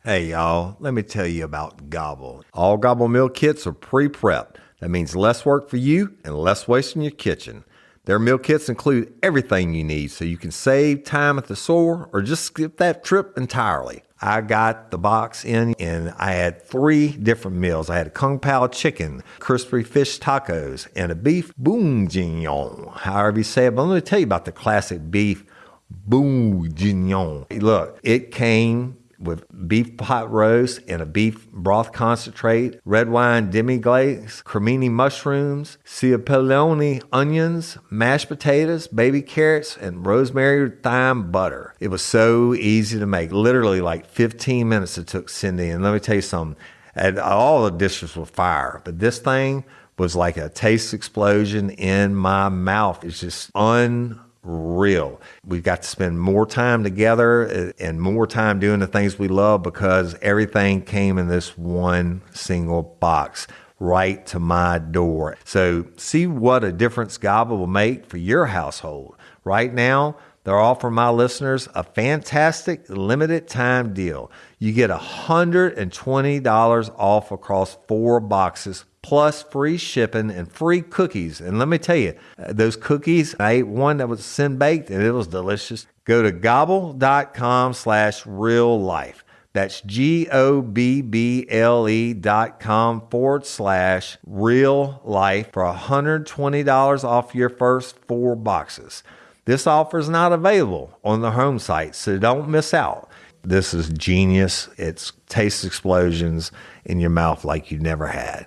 Hey y'all, let me tell you about Gobble. All Gobble meal kits are pre-prepped. That means less work for you and less waste in your kitchen. Their meal kits include everything you need so you can save time at the store or just skip that trip entirely. I got the box in and I had 3 different meals. I had a Kung Pao chicken, crispy fish tacos, and a beef bourguignon, however you say it. But let me tell you about the classic beef bourguignon. Look, it came with beef pot roast and a beef broth concentrate, red wine demi-glace, cremini mushrooms, cipollone onions, mashed potatoes, baby carrots, and rosemary thyme butter. It was so easy to make. Literally like 15 minutes it took Cindy. And let me tell you something, and all the dishes were fire, but this thing was like a taste explosion in my mouth. It's just unreal. We've got to spend more time together and more time doing the things we love because everything came in this one single box right to my door. So see what a difference Gobble will make for your household. Right now, they're offering my listeners a fantastic limited time deal. You get $120 off across 4 boxes plus free shipping and free cookies. And let me tell you, those cookies, I ate one that was sin-baked and it was delicious. Go to gobble.com/real life. That's GOBBLE.com/real life for $120 off your first 4 boxes. This offer is not available on the home site, so don't miss out. This is genius. It's taste explosions in your mouth like you never had.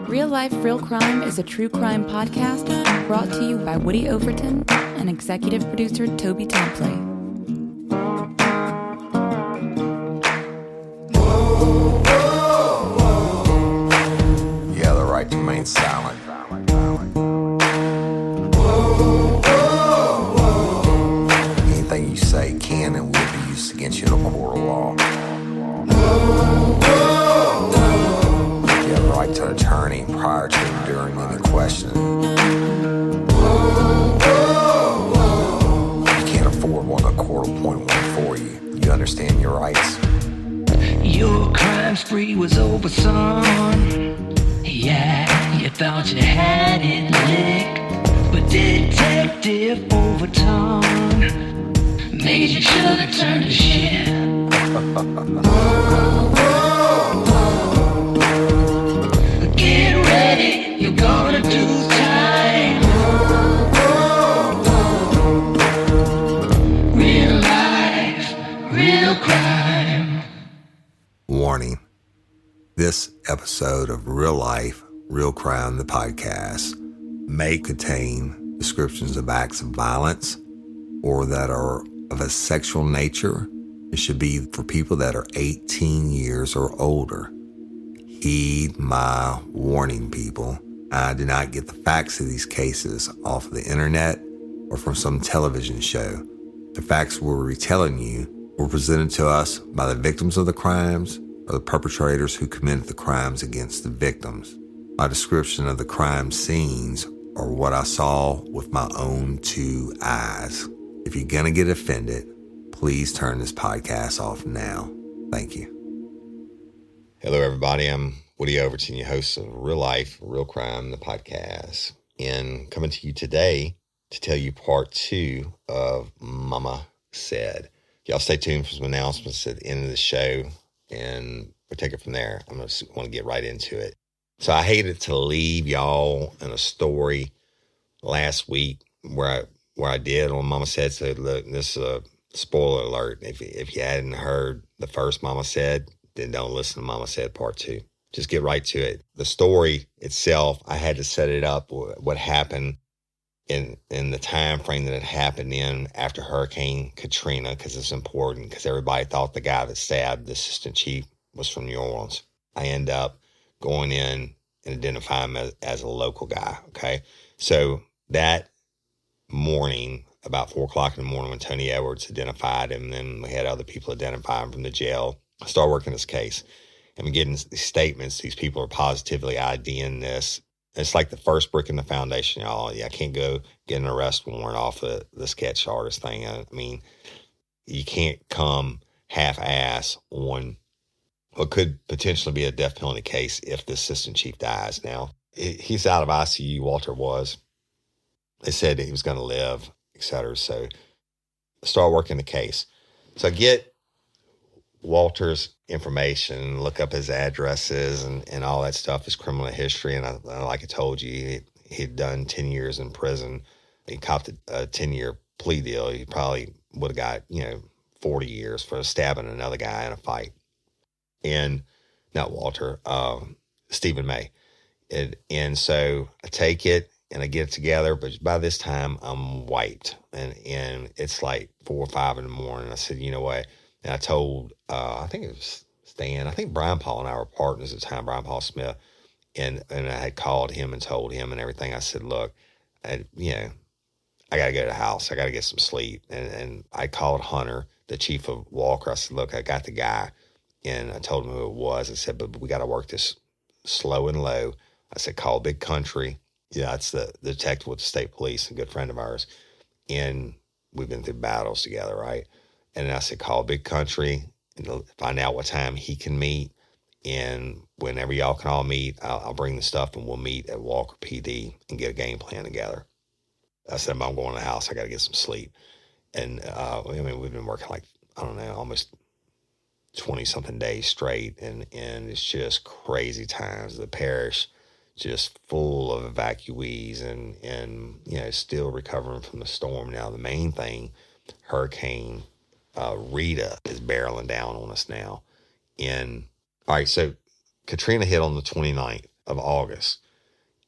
Real Life, Real Crime is a true crime podcast brought to you by Woody Overton and executive producer Toby Templey. You have the right to remain silent. Anything you say can and will be used against you in a court of law. You have the right to an attorney prior to and during any questioning. You can't afford one, the court will appoint one for you. You understand your rights? Your crime spree was over, son. Yeah, you thought you had it licked, but Detective Overton made you should have turned to shit. Get ready, you're gonna do time. Real life, real crime. Warning. This episode of Real Life, Real Crime, the podcast, may contain descriptions of acts of violence or that are of a sexual nature. It should be for people that are 18 years or older. Heed my warning, people. I did not get the facts of these cases off of the internet or from some television show. The facts we're retelling you were presented to us by the victims of the crimes or the perpetrators who committed the crimes against the victims. My description of the crime scenes are what I saw with my own 2 eyes. If you're gonna get offended, please turn this podcast off now. Thank you. Hello, everybody. I'm Woody Overton, your host of Real Life, Real Crime, the podcast. And coming to you today to tell you part 2 of Mama Said. Y'all stay tuned for some announcements at the end of the show, and we'll take it from there. I'm going to want to get right into it. So I hated to leave y'all in a story last week where I did on Mama Said. So look, this is a spoiler alert. If you hadn't heard the first Mama Said, then don't listen to Mama Said part 2. Just get right to it. The story itself, I had to set it up, what happened in the time frame that it happened in after Hurricane Katrina, because it's important, because everybody thought the guy that stabbed the assistant chief was from New Orleans. I end up going in and identifying him as a local guy, okay? So that morning, about 4 o'clock in the morning, when Tony Edwards identified him, then we had other people identify him from the jail, I started working this case. I'm getting these statements. These people are positively IDing this. It's like the first brick in the foundation, y'all. I can't go get an arrest warrant off of the sketch artist thing. I mean, you can't come half-ass on what could potentially be a death penalty case if the assistant chief dies. Now, he's out of ICU, Walter was. They said that he was going to live, et cetera. So I start working the case. So I get Walter's information, look up his addresses and all that stuff, his criminal history. And like I told you, he'd done 10 years in prison. He copped a 10-year plea deal. He probably would have got, 40 years for stabbing another guy in a fight. And not Walter, Stephen May. And so I take it and I get it together, but by this time I'm wiped. And it's like 4 or 5 in the morning. I said, you know what? And I told, I think it was Stan, I think Brian Paul and I were partners at the time, Brian Paul Smith. And I had called him and told him and everything. I said, look, I got to go to the house. I got to get some sleep. And I called Hunter, the chief of Walker. I said, look, I got the guy. And I told him who it was. I said, but we got to work this slow and low. I said, call Big Country. Yeah, it's the detective with the state police, a good friend of ours. And we've been through battles together, right? And I said, call Big Country and find out what time he can meet. And whenever y'all can all meet, I'll bring the stuff and we'll meet at Walker PD and get a game plan together. I said, I'm going to the house. I got to get some sleep. And we've been working like, I don't know, almost 20-something days straight. And it's just crazy times. The parish just full of evacuees and still recovering from the storm. Now, the main thing, Hurricane Rita is barreling down on us now. All right, so Katrina hit on the 29th of August,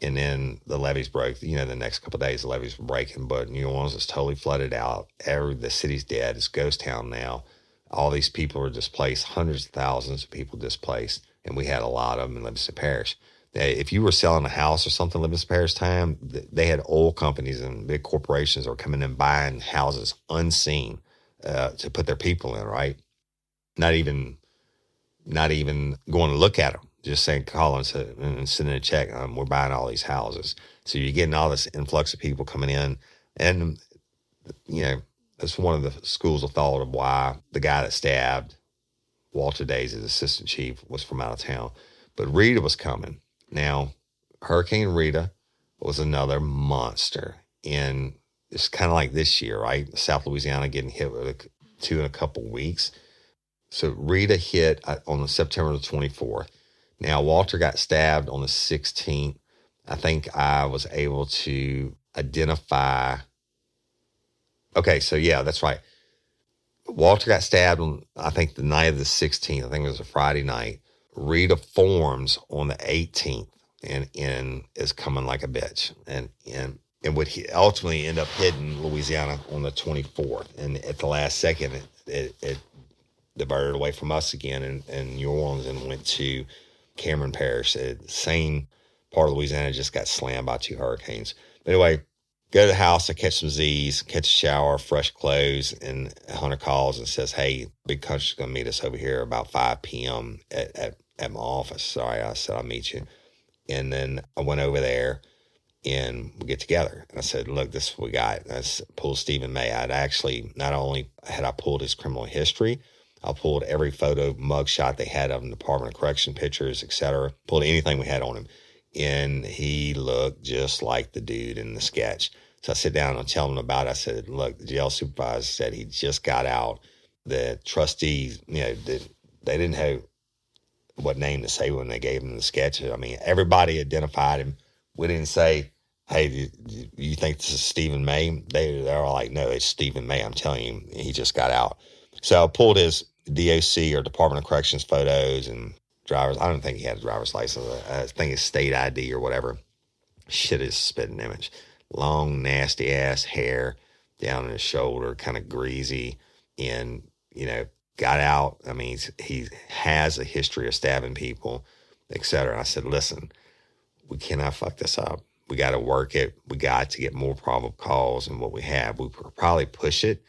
and then the levees broke. The next couple of days, the levees were breaking, but New Orleans is totally flooded out. The city's dead. It's ghost town now. All these people are displaced, hundreds of thousands of people displaced, and we had a lot of them in Livingston Parish. If you were selling a house or something in Livingston Parish time, they had oil companies and big corporations that were coming in and buying houses unseen to put their people in, right? Not even going to look at them, just saying, call and sending a check. We're buying all these houses. So you're getting all this influx of people coming in. And, that's one of the schools of thought of why the guy that stabbed Walter Days, his assistant chief, was from out of town. But Rita was coming. Now, Hurricane Rita was another monster. And it's kind of like this year, right? South Louisiana getting hit with 2 in a couple weeks. So Rita hit on September the 24th. Now, Walter got stabbed on the 16th. I think I was able to identify. Okay, so yeah, that's right. Walter got stabbed on, I think, the night of the 16th. I think it was a Friday night. Rita forms on the 18th and is coming like a bitch. And would ultimately end up hitting Louisiana on the 24th. And at the last second, it diverted away from us again and New Orleans and went to Cameron Parish. The same part of Louisiana just got slammed by 2 hurricanes. But anyway, go to the house, I catch some Z's, catch a shower, fresh clothes, and Hunter calls and says, hey, Big Country's going to meet us over here about 5 p.m. at my office. Sorry, I said, I'll meet you. And then I went over there and we get together. And I said, look, this is what we got. I pulled Stephen May. I'd actually, not only had I pulled his criminal history, I pulled every photo, mugshot they had of him, Department of Correction pictures, etc. Pulled anything we had on him. And he looked just like the dude in the sketch. So I sit down and tell him about it. I said, look, the jail supervisor said he just got out. The trustees, they didn't have what name to say when they gave him the sketch. I mean, everybody identified him. We didn't say, hey, do you think this is Stephen May? They're all like, no, it's Stephen May. I'm telling you, he just got out. So I pulled his DOC or Department of Corrections photos and driver's. I don't think he had a driver's license. I think it's state ID or whatever. Shit is spitting image. Long, nasty ass hair down in his shoulder, kind of greasy, and, got out. I mean, he has a history of stabbing people, etc. And I said, listen, we cannot fuck this up. We got to work it. We got to get more probable cause than what we have. We probably push it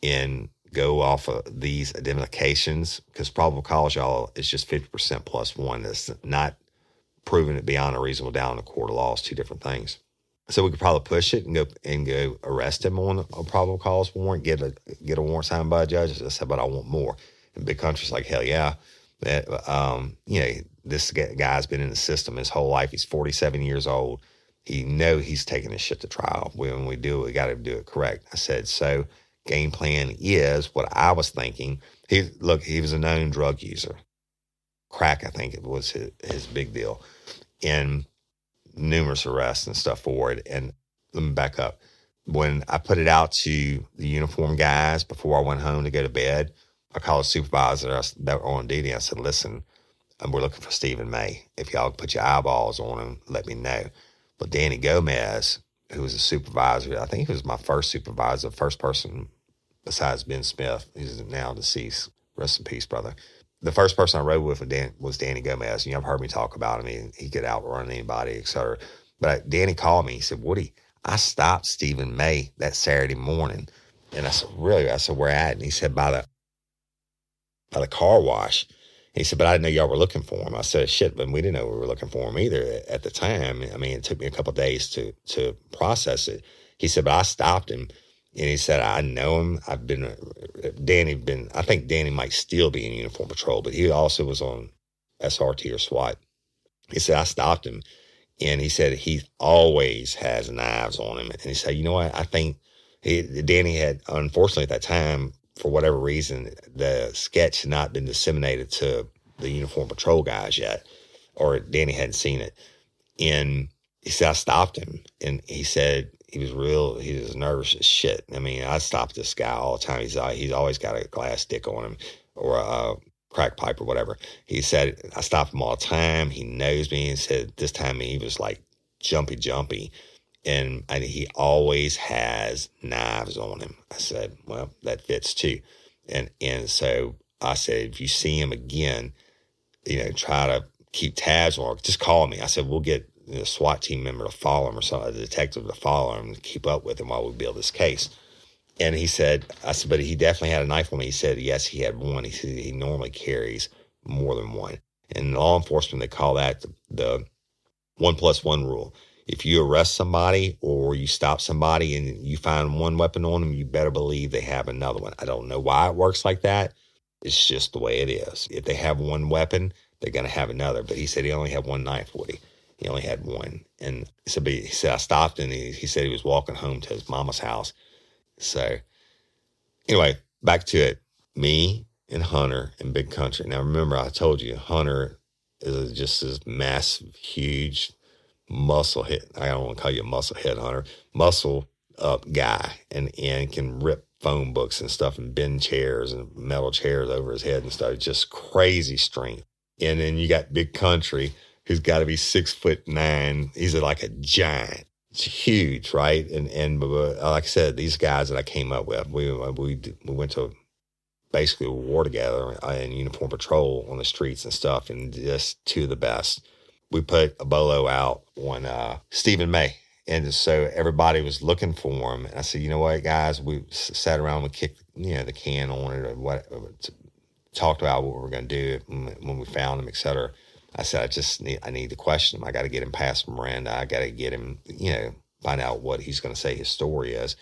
and go off of these identifications because probable cause, y'all, is just 50% plus 1. That's not proven it beyond a reasonable doubt in a court of law. It's 2 different things. So we could probably push it and go arrest him on a probable cause warrant, get a warrant signed by a judge. I said, but I want more. And Big Country's like, hell yeah. That this guy's been in the system his whole life. He's 47 years old. He's taking this shit to trial. When we do it, we got to do it correct. I said, so game plan is what I was thinking. He was a known drug user. Crack, I think it was his big deal. And numerous arrests and stuff for it. And let me back up. When I put it out to the uniform guys before I went home to go to bed, I called a supervisor that were on duty. I said, listen, we're looking for Stephen May. If y'all put your eyeballs on him, let me know. But Danny Gomez, who was a supervisor, I think he was my first supervisor, first person besides Ben Smith. He's now deceased. Rest in peace, brother. The first person I rode with was Danny Gomez. You've heard me talk about him. He could outrun anybody, et cetera. But Danny called me. He said, Woody, I stopped Stephen May that Saturday morning. And I said, really? I said, where at? And he said, by the car wash. He said, but I didn't know y'all were looking for him. I said, shit, but we didn't know we were looking for him either at the time. I mean, it took me a couple of days to process it. He said, but I stopped him. And he said, I know him. I think Danny might still be in uniform patrol, but he also was on SRT or SWAT. He said, I stopped him. And he said, he always has knives on him. And he said, you know what? I think Danny had, unfortunately at that time, for whatever reason, the sketch had not been disseminated to the uniform patrol guys yet, or Danny hadn't seen it. And he said, I stopped him. And he said, he was nervous as shit. I mean, I stop this guy all the time. He's always got a glass stick on him or a crack pipe or whatever. He said, I stop him all the time. He knows me. And said, this time he was like jumpy. And he always has knives on him. I said, well, that fits too. And so I said, if you see him again, try to keep tabs on him. Just call me. I said, we'll get the SWAT team member to follow him or something, a detective to follow him and keep up with him while we build this case. And he said, I said, but he definitely had a knife on me. He said, yes, he had one. He said he normally carries more than one. And law enforcement, they call that the 1+1 rule. If you arrest somebody or you stop somebody and you find one weapon on them, you better believe they have another one. I don't know why it works like that. It's just the way it is. If they have one weapon, they're going to have another. But he said he only had one knife, Woody. He only had one. And so he said, I stopped, and he said he was walking home to his mama's house. So anyway, back to it. Me and Hunter and Big Country. Now, remember, I told you, Hunter is just this massive, huge muscle head. I don't want to call you a muscle head, Hunter. Muscle up guy and can rip phone books and stuff and bend chairs and metal chairs over his head and stuff. Just crazy strength. And then you got Big Country, who's got to be 6'9". He's like a giant. It's huge, right? And like I said, these guys that I came up with, we went to basically a war together in uniform patrol on the streets and stuff, and just two of the best. We put a bolo out on Stephen May, and so everybody was looking for him. And I said, you know what, guys? We sat around, we kicked the can on it, or talked about what we were going to do when we found him, et cetera. I said, I need to question him. I got to get him past Miranda. I got to get him, find out what he's going to say his story is.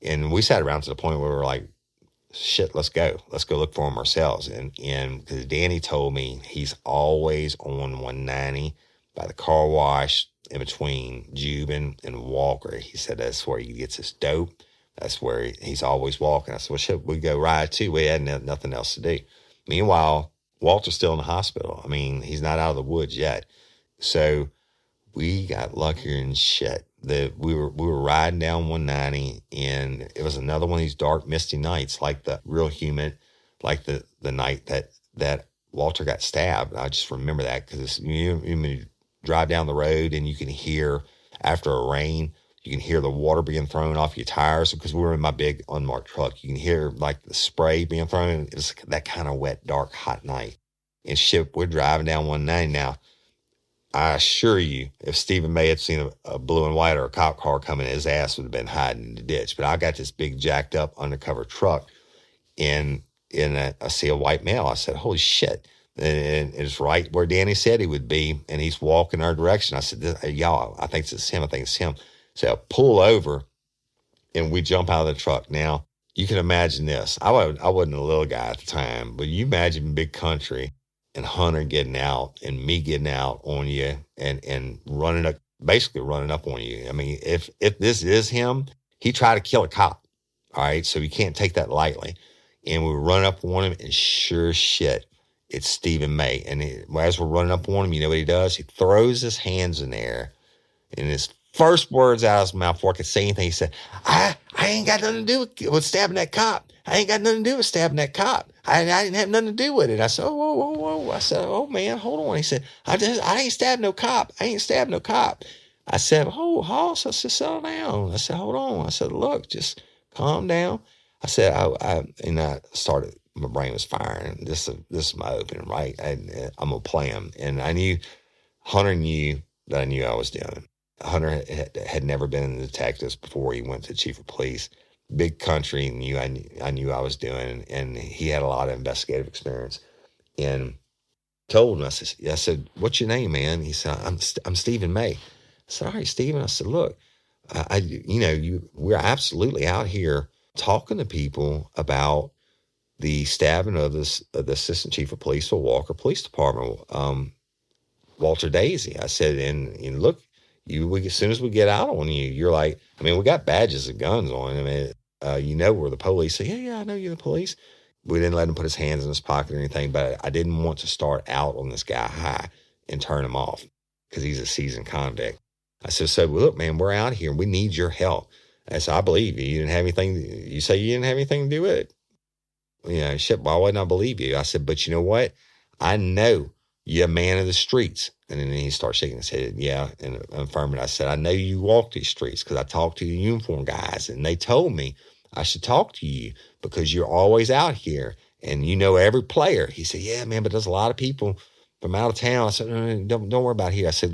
And we sat around to the point where we were like, shit, let's go look for him ourselves. And because Danny told me he's always on 190 by the car wash in between Jubin and Walker. He said that's where he gets his dope. That's where he's always walking. I said, well, shit, we go ride too. We had nothing else to do. Meanwhile, Walter's still in the hospital. I mean, he's not out of the woods yet. So we got luckier than shit. We were riding down 190, and it was another one of these dark, misty nights, like the real humid, like the night that Walter got stabbed. I just remember that because you drive down the road and you can hear, after a rain, you can hear the water being thrown off your tires, because we were in my big unmarked truck. You can hear like the spray being thrown. It was that kind of wet, dark, hot night. And shit, we're driving down 190 now. I assure you, if Stephen May had seen a blue and white or a cop car coming, his ass would have been hiding in the ditch. But I got this big jacked up undercover truck, and I see a white male. I said, holy shit. And it's right where Danny said he would be, and he's walking our direction. I said, y'all, I think it's him. So I pull over and we jump out of the truck. Now, you can imagine this. I wasn't a little guy at the time, but you imagine big country and Hunter getting out and me getting out on you and basically running up on you. I mean, if this is him, he tried to kill a cop. All right. So you can't take that lightly. And we run up on him and sure shit, it's Stephen May. And as we're running up on him, you know what he does? He throws his hands in the air and his first words out of his mouth before I could say anything, he said, I ain't got nothing to do with stabbing that cop. I ain't got nothing to do with stabbing that cop. I didn't have nothing to do with it. I said, whoa. I said, oh, man, hold on. He said, I ain't stabbed no cop. I ain't stabbed no cop. I said, oh, Hoss. I said, settle down. I said, hold on. I said, look, just calm down. I said, I started, my brain was firing. This is my opening, right? I'm going to play him. And Hunter knew that I knew I was doing it. Hunter had never been in the detectives before he went to chief of police. Big country, I knew I was doing, and he had a lot of investigative experience. And told him, I said, what's your name, man? He said, I'm Stephen May. I said, all right, Stephen. I said, look, we're absolutely out here talking to people about the stabbing of the assistant chief of police for Walker Police Department, Walter Daisy. I said, and look, as soon as we get out on you, you're like, I mean, we got badges and guns on. I mean, we're the police. So, yeah, I know you're the police. We didn't let him put his hands in his pocket or anything, but I didn't want to start out on this guy high and turn him off because he's a seasoned convict. I said, so look, man, we're out here. We need your help. I said, I believe you. You didn't have anything. You say you didn't have anything to do with it. You know, shit, why wouldn't I believe you? I said, but you know what? I know you're a man of the streets. And then he started shaking his head, yeah, and affirming. I said, I know you walk these streets because I talked to the uniform guys, and they told me I should talk to you because you're always out here, and you know every player. He said, yeah, man, but there's a lot of people from out of town. I said, no, don't worry about here. I said,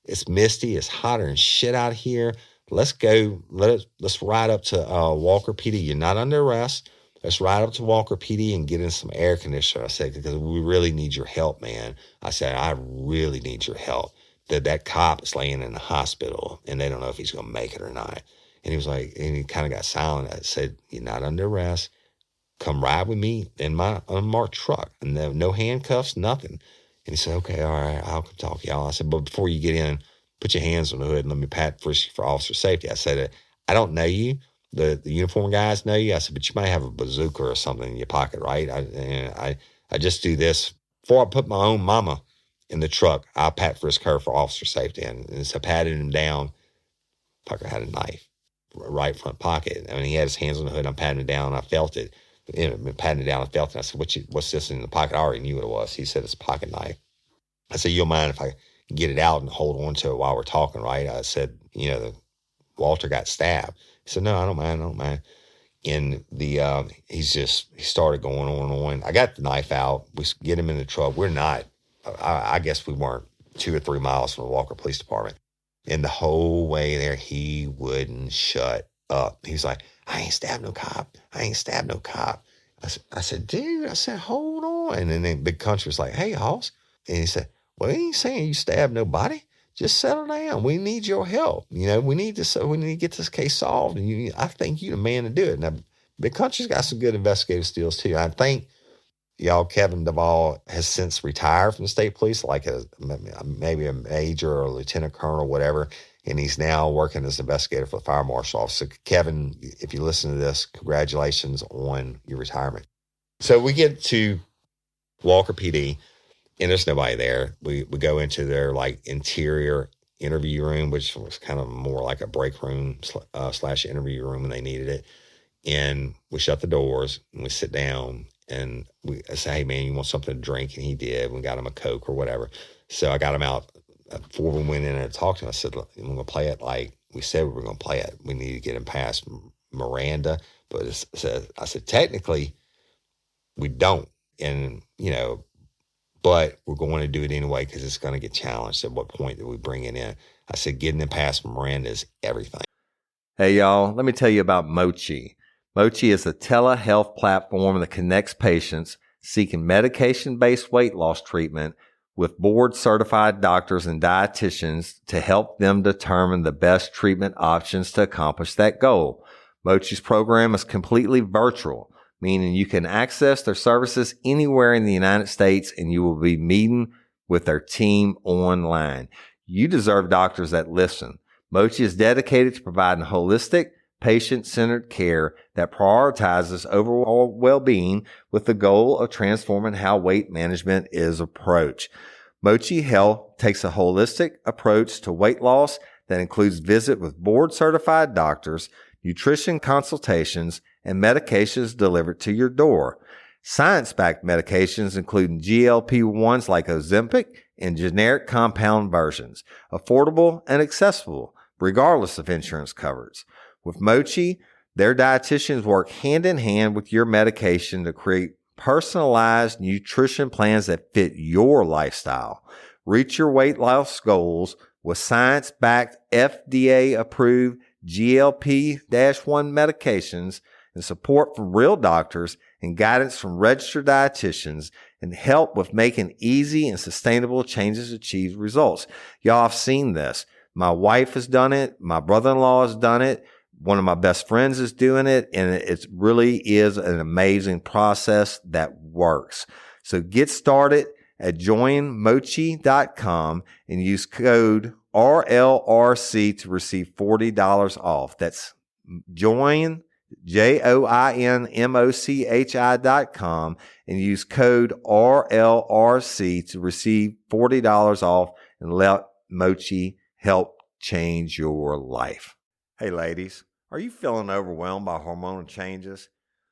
it's misty, it's hotter and shit out here. Let's go, let's ride up to Walker PD. You're not under arrest. Let's ride up to Walker PD and get in some air conditioner. I said, because we really need your help, man. I said, I really need your help. That cop is laying in the hospital, and they don't know if he's going to make it or not. And he was like, and he kind of got silent. I said, you're not under arrest. Come ride with me in my unmarked truck. And no handcuffs, nothing. And he said, okay, all right, I'll come talk to y'all. I said, but before you get in, put your hands on the hood and let me pat frisk you for officer safety. I said, I don't know you. The uniform guys know you. I said, but you might have a bazooka or something in your pocket, right? I just do this. Before I put my own mama in the truck, I'll pat frisk her for officer safety. And so I patted him down. Tucker had a knife, right front pocket. I mean, he had his hands on the hood. I'm patting it down. I felt it. Patting it down. I felt it. I said, what's this in the pocket? I already knew what it was. He said, it's a pocket knife. I said, you'll mind if I get it out and hold on to it while we're talking, right? I said, Walter got stabbed. He said, no, I don't mind. And he started going on and on. I got the knife out. We get him in the truck. We're not, I guess we weren't 2 or 3 miles from the Walker Police Department. And the whole way there, he wouldn't shut up. He was like, I ain't stabbed no cop. I said, dude, hold on. And then the big country was like, hey, Hoss. And he said, well, he ain't saying you stabbed nobody. Just settle down. We need your help. We need to get this case solved. And I think you're the man to do it. Now, Big Country's got some good investigative skills too. I think Kevin Duvall has since retired from the state police, like maybe a major or a lieutenant colonel, whatever. And he's now working as an investigator for the fire marshal office. So Kevin, if you listen to this, congratulations on your retirement. So we get to Walker PD. And there's nobody there. We go into their interior interview room, which was kind of more like a break room / interview room when they needed it. And we shut the doors and we sit down and I say, hey man, you want something to drink? And he did. We got him a Coke or whatever. So I got him out before we went in and talked to him. I said, look, we're going to play it like we said we were going to play it. We need to get him past Miranda. But I said, technically we don't. And, but we're going to do it anyway because it's going to get challenged. At what point do we bring it in? I said, getting it past Miranda is everything. Hey, y'all, let me tell you about Mochi. Mochi is a telehealth platform that connects patients seeking medication-based weight loss treatment with board-certified doctors and dietitians to help them determine the best treatment options to accomplish that goal. Mochi's program is completely virtual, meaning you can access their services anywhere in the United States and you will be meeting with their team online. You deserve doctors that listen. Mochi is dedicated to providing holistic, patient-centered care that prioritizes overall well-being with the goal of transforming how weight management is approached. Mochi Health takes a holistic approach to weight loss that includes visit with board-certified doctors, nutrition consultations, and medications delivered to your door. Science-backed medications including GLP-1s like Ozempic and generic compound versions, affordable and accessible regardless of insurance coverage. With Mochi, their dietitians work hand in hand with your medication to create personalized nutrition plans that fit your lifestyle. Reach your weight loss goals with science-backed, FDA-approved GLP-1 medications and support from real doctors and guidance from registered dietitians and help with making easy and sustainable changes to achieve results. Y'all have seen this. My wife has done it. My brother-in-law has done it. One of my best friends is doing it, and it really is an amazing process that works. So get started at joinmochi.com and use code RLRC to receive $40 off. That's join, joinmochi.com, and use code RLRC to receive $40 off and let Mochi help change your life. Hey ladies, are you feeling overwhelmed by hormonal changes?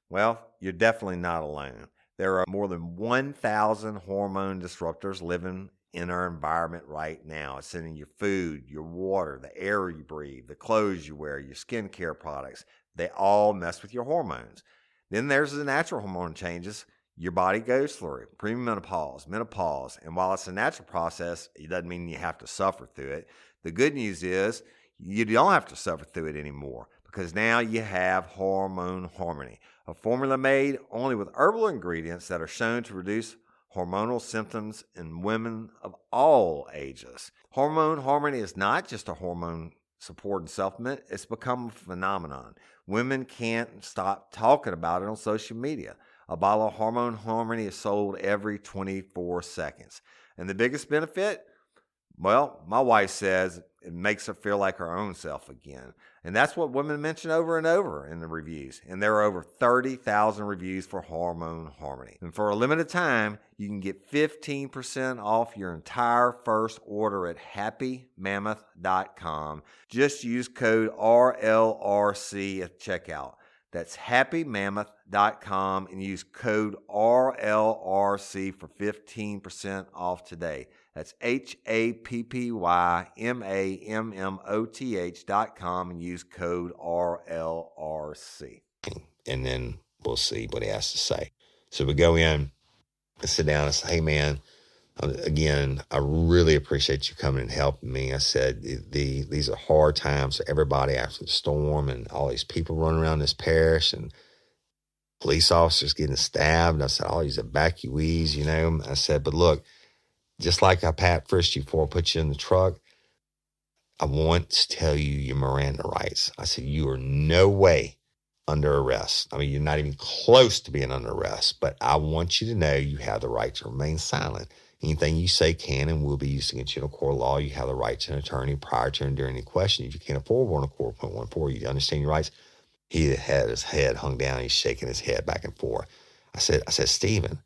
Well, you're definitely not alone. There are more than 1,000 hormone disruptors living in our environment right now. It's in your food, your water, the air you breathe, the clothes you wear, your skincare products. They all mess with your hormones. Then there's the natural hormone changes your body goes through, premenopause, menopause. And while it's a natural process, it doesn't mean you have to suffer through it. The good news is you don't have to suffer through it anymore because now you have Hormone Harmony, a formula made only with herbal ingredients that are shown to reduce hormonal symptoms in women of all ages. Hormone Harmony is not just a hormone supporting supplement. It's become a phenomenon. Women can't stop talking about it on social media. A bottle of Hormone Harmony is sold every 24 seconds. And the biggest benefit? Well, my wife says it makes her feel like her own self again. And that's what women mention over and over in the reviews. And there are over 30,000 reviews for Hormone Harmony. And for a limited time, you can get 15% off your entire first order at happymammoth.com. Just use code RLRC at checkout. That's happymammoth.com and use code RLRC for 15% off today. That's happymammoth.com and use code RLRC. And then we'll see what he has to say. So we go in and sit down and say, hey, man, again, I really appreciate you coming and helping me. I said, these are hard times for everybody after the storm and all these people running around this parish and police officers getting stabbed. I said, all these evacuees, you know. I said, but look, just like I pat frisked you before I put you in the truck, I want to tell you your Miranda rights. I said, you are no way under arrest. I mean, you're not even close to being under arrest, but I want you to know you have the right to remain silent. Anything you say can and will be used against you in a court of law. You have the right to an attorney prior to and during any question. If you can't afford one, a 4.14, you understand your rights. He had his head hung down. He's shaking his head back and forth. I said, Stephen,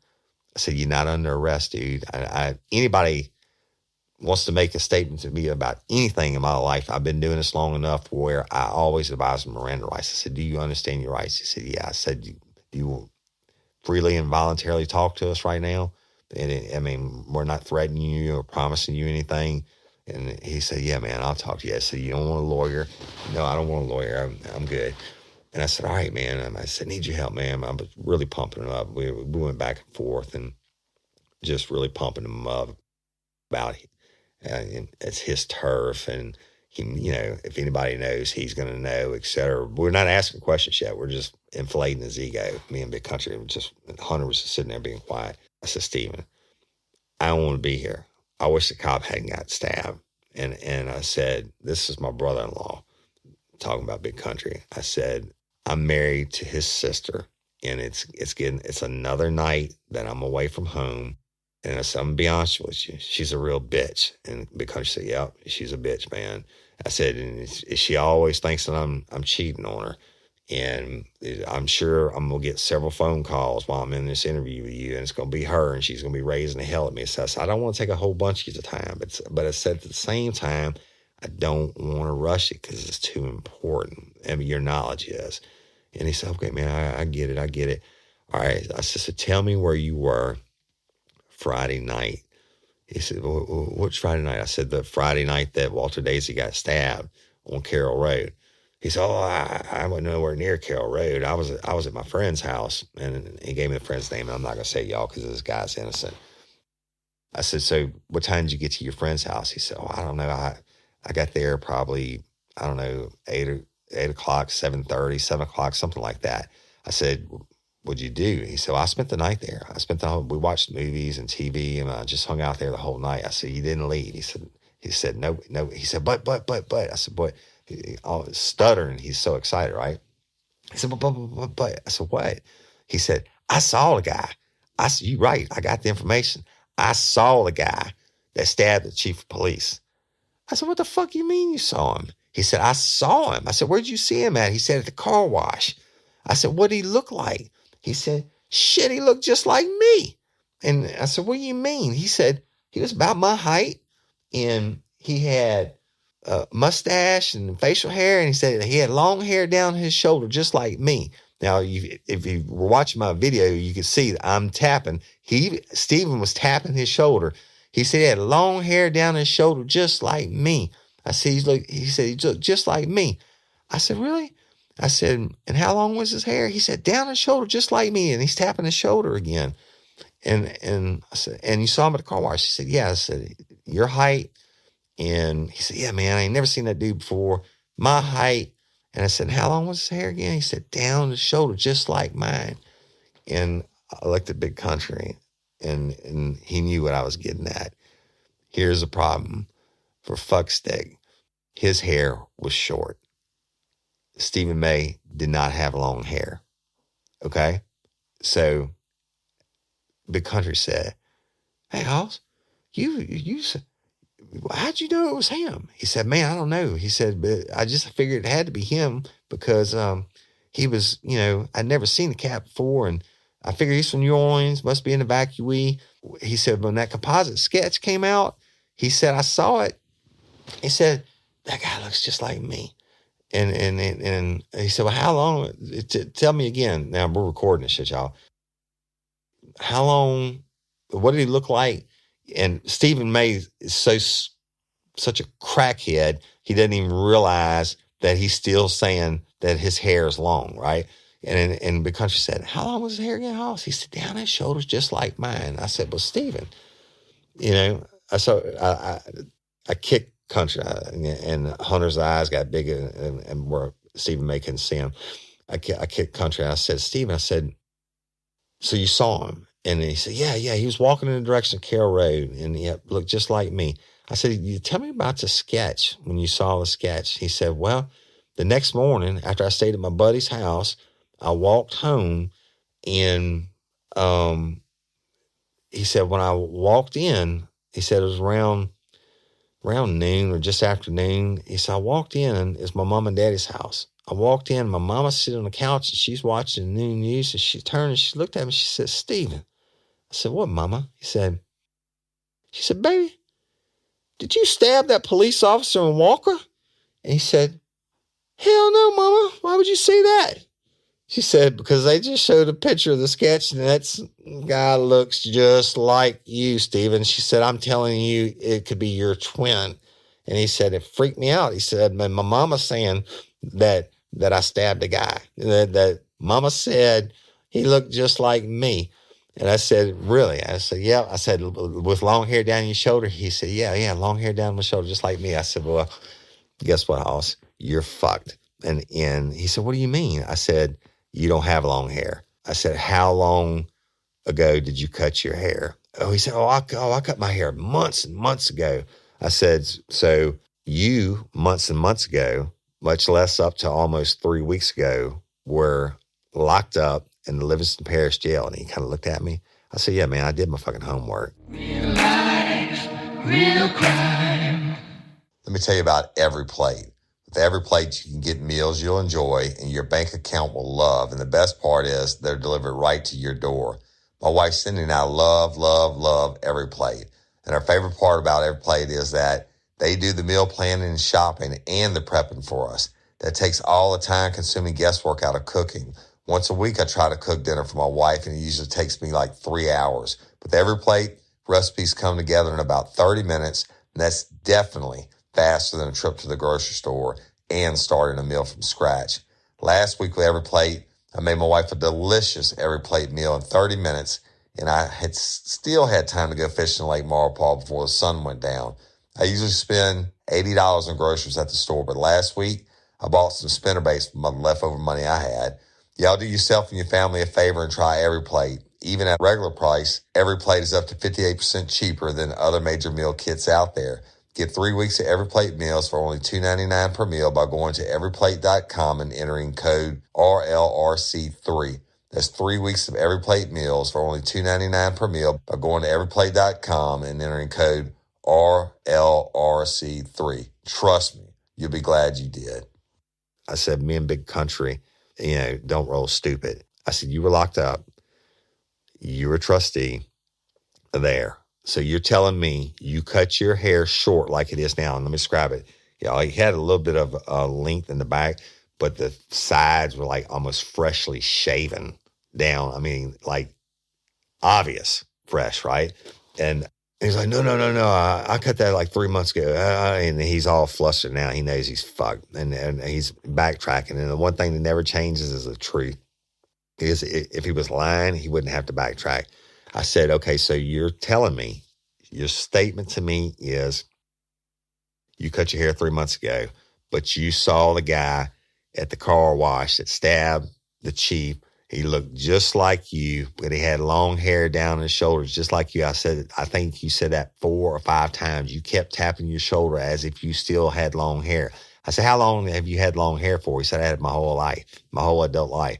I said, you're not under arrest, dude. Anybody wants to make a statement to me about anything in my life, I've been doing this long enough where I always advise them Miranda rights. I said, do you understand your rights? He said, yeah. I said, do you freely and voluntarily talk to us right now? And we're not threatening you or promising you anything. And he said, yeah, man, I'll talk to you. I said, you don't want a lawyer? No, I don't want a lawyer. I'm good. And I said, all right, man. I said, need your help, man. I was really pumping him up. We went back and forth and just really pumping him up about it. And it's his turf. And, he, you know, if anybody knows, he's going to know, et cetera. We're not asking questions yet. We're just inflating his ego. Me and Big Country, Hunter was just sitting there being quiet. I said, Stephen, I don't want to be here. I wish the cop hadn't got stabbed. And I said, this is my brother-in-law, talking about Big Country. I said, I'm married to his sister, and it's another night that I'm away from home. And I said, I'm gonna be honest with you, she's a real bitch. And Big Country said, yep, she's a bitch, man. I said, and she always thinks that I'm cheating on her. And I'm sure I'm going to get several phone calls while I'm in this interview with you, and it's going to be her, and she's going to be raising the hell at me. So I said, I don't want to take a whole bunch of your time, but I said at the same time, I don't want to rush it because it's too important. I mean, your knowledge is. And he said, okay, man, I get it. All right. I said, so tell me where you were Friday night. He said, well, which Friday night? I said, the Friday night that Walter Daisy got stabbed on Carroll Road. He said, I wasn't nowhere near Carroll Road. I was at my friend's house, and he gave me the friend's name. I'm not going to say y'all because this guy's innocent. I said, so what time did you get to your friend's house? He said, I don't know. I got there probably, I don't know, 8 o'clock, 7:30, 7 o'clock, something like that. I said, what'd you do? He said, well, I spent the night there. We watched movies and TV, and I just hung out there the whole night. I said, you didn't leave? He said, no. He said, but. I said, but. Stuttering. He's so excited, right? He said, but. I said, what? He said, I saw the guy. I said, you right. I got the information. I saw the guy that stabbed the chief of police. I said, what the fuck you mean you saw him? He said, I saw him. I said, where'd you see him at? He said, at the car wash. I said, what did he look like? He said, shit, he looked just like me. And I said, what do you mean? He said, he was about my height, and he had mustache and facial hair, and he said he had long hair down his shoulder just like me. Now, if you were watching my video, you could see that I'm tapping. Stephen was tapping his shoulder. He said he had long hair down his shoulder just like me. I said, he said he looked just like me. I said, really? I said, and how long was his hair? He said, down his shoulder just like me, and he's tapping his shoulder again. And I said, and you saw him at the car wash? He said, yeah. I said, your height? And he said, yeah, man, I ain't never seen that dude before. My height. And I said, how long was his hair again? He said, down the shoulder, just like mine. And I looked at Big Country, and he knew what I was getting at. Here's the problem. For fuck's sake, his hair was short. Stephen May did not have long hair. Okay? So Big Country said, hey, Hoss, you said, how'd you know it was him? He said, man, I don't know. He said, but I just figured it had to be him because he was, I'd never seen the cat before, and I figured he's from New Orleans, must be an evacuee. He said, when that composite sketch came out, he said, I saw it. He said, that guy looks just like me. And he said, well, how long? Tell me again. Now, we're recording this shit, y'all. How long? What did he look like? And Stephen May is such a crackhead, he doesn't even realize that he's still saying that his hair is long, right? And Big Country said, how long was his hair again, Hoss? He said, down his shoulders just like mine. I said, well, Stephen, I kicked Country, and Hunter's eyes got big, and where Stephen May couldn't see him. I kicked Country, and I said, Stephen, I said, so you saw him? And he said, yeah, he was walking in the direction of Carroll Road, and he looked just like me. I said, you tell me about the sketch, when you saw the sketch. He said, well, the next morning, after I stayed at my buddy's house, I walked home, and he said, when I walked in, he said it was around noon or just after noon. He said, I walked in, and it's my mom and daddy's house. I walked in, my mama's sitting on the couch, and she's watching the noon news, and she turned and she looked at me, she said, Stephen. I said, what, Mama? She said, baby, did you stab that police officer in Walker? And he said, hell no, Mama. Why would you say that? She said, because they just showed a picture of the sketch, and that guy looks just like you, Stephen. She said, I'm telling you, it could be your twin. And he said, it freaked me out. He said, my mama's saying that I stabbed a guy. That Mama said he looked just like me. And I said, really? I said, yeah. I said, with long hair down your shoulder? He said, yeah, long hair down my shoulder, just like me. I said, well, guess what, Hoss? You're fucked. And he said, what do you mean? I said, you don't have long hair. I said, how long ago did you cut your hair? Oh, he said, I cut my hair months and months ago. I said, so you, months and months ago, much less up to almost 3 weeks ago, were locked up in the Livingston Parish Jail. And he kind of looked at me. I said, yeah, man, I did my fucking homework. Real life, real crime. Let me tell you about Every Plate. With Every Plate, you can get meals you'll enjoy and your bank account will love. And the best part is they're delivered right to your door. My wife Cindy and I love Every Plate. And our favorite part about Every Plate is that they do the meal planning and shopping and the prepping for us. That takes all the time-consuming guesswork out of cooking. Once a week, I try to cook dinner for my wife, and it usually takes me like 3 hours. With Every Plate, recipes come together in about 30 minutes, and that's definitely faster than a trip to the grocery store and starting a meal from scratch. Last week with Every Plate, I made my wife a delicious Every Plate meal in 30 minutes, and I had still had time to go fishing in Lake Maurepas before the sun went down. I usually spend $80 on groceries at the store, but last week I bought some spinnerbaits from my leftover money I had. Y'all do yourself and your family a favor and try Every Plate. Even at regular price, Every Plate is up to 58% cheaper than other major meal kits out there. Get 3 weeks of Every Plate meals for only $2.99 per meal by going to everyplate.com and entering code RLRC3. That's 3 weeks of Every Plate meals for only $2.99 per meal by going to everyplate.com and entering code RLRC3. Trust me, you'll be glad you did. I said, me and Big Country, don't roll stupid. I said, you were locked up. You were a trustee there. So you're telling me you cut your hair short like it is now. And let me describe it. He had a little bit of length in the back, but the sides were like almost freshly shaven down. I mean, like obvious fresh, right? And he's like, no. I cut that like 3 months ago. And he's all flustered now. He knows he's fucked. And he's backtracking. And the one thing that never changes is the truth. Is if he was lying, he wouldn't have to backtrack. I said, okay, so you're telling me, your statement to me is you cut your hair 3 months ago, but you saw the guy at the car wash that stabbed the chief. He looked just like you, but he had long hair down his shoulders, just like you. I think you said that 4 or 5 times. You kept tapping your shoulder as if you still had long hair. I said, how long have you had long hair for? He said, I had it my whole life, my whole adult life.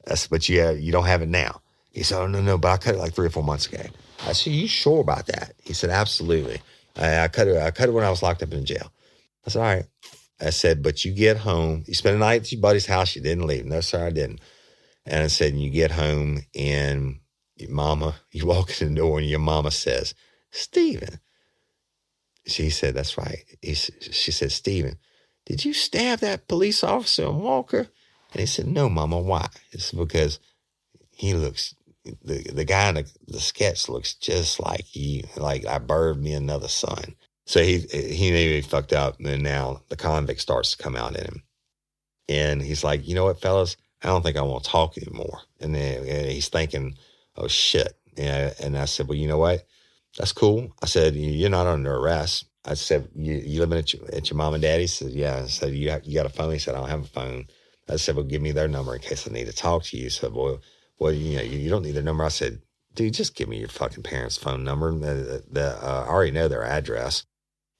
I said, but you don't have it now. He said, oh, no, but I cut it like 3 or 4 months ago. I said, you sure about that? He said, absolutely. I cut it when I was locked up in jail. I said, all right. I said, but you get home. You spent the night at your buddy's house. You didn't leave. No, sir, I didn't. And I said, you get home and you walk in the door and your mama says, Stephen. She said, that's right. She said, Stephen, did you stab that police officer in Walker? And he said, no, Mama, why? It's because he looks, the guy in the sketch looks just like you, like I birthed me another son. So he knew he fucked up, and then now the convict starts to come out in him. And he's like, you know what, fellas? I don't think I want to talk anymore. And then he's thinking, oh, shit. And I said, well, you know what? That's cool. I said, you're not under arrest. I said, you living at your mom and daddy? He said, yeah. I said, you got a phone? He said, I don't have a phone. I said, well, give me their number in case I need to talk to you. He said, well, you don't need their number. I said, dude, just give me your fucking parents' phone number. I already know their address.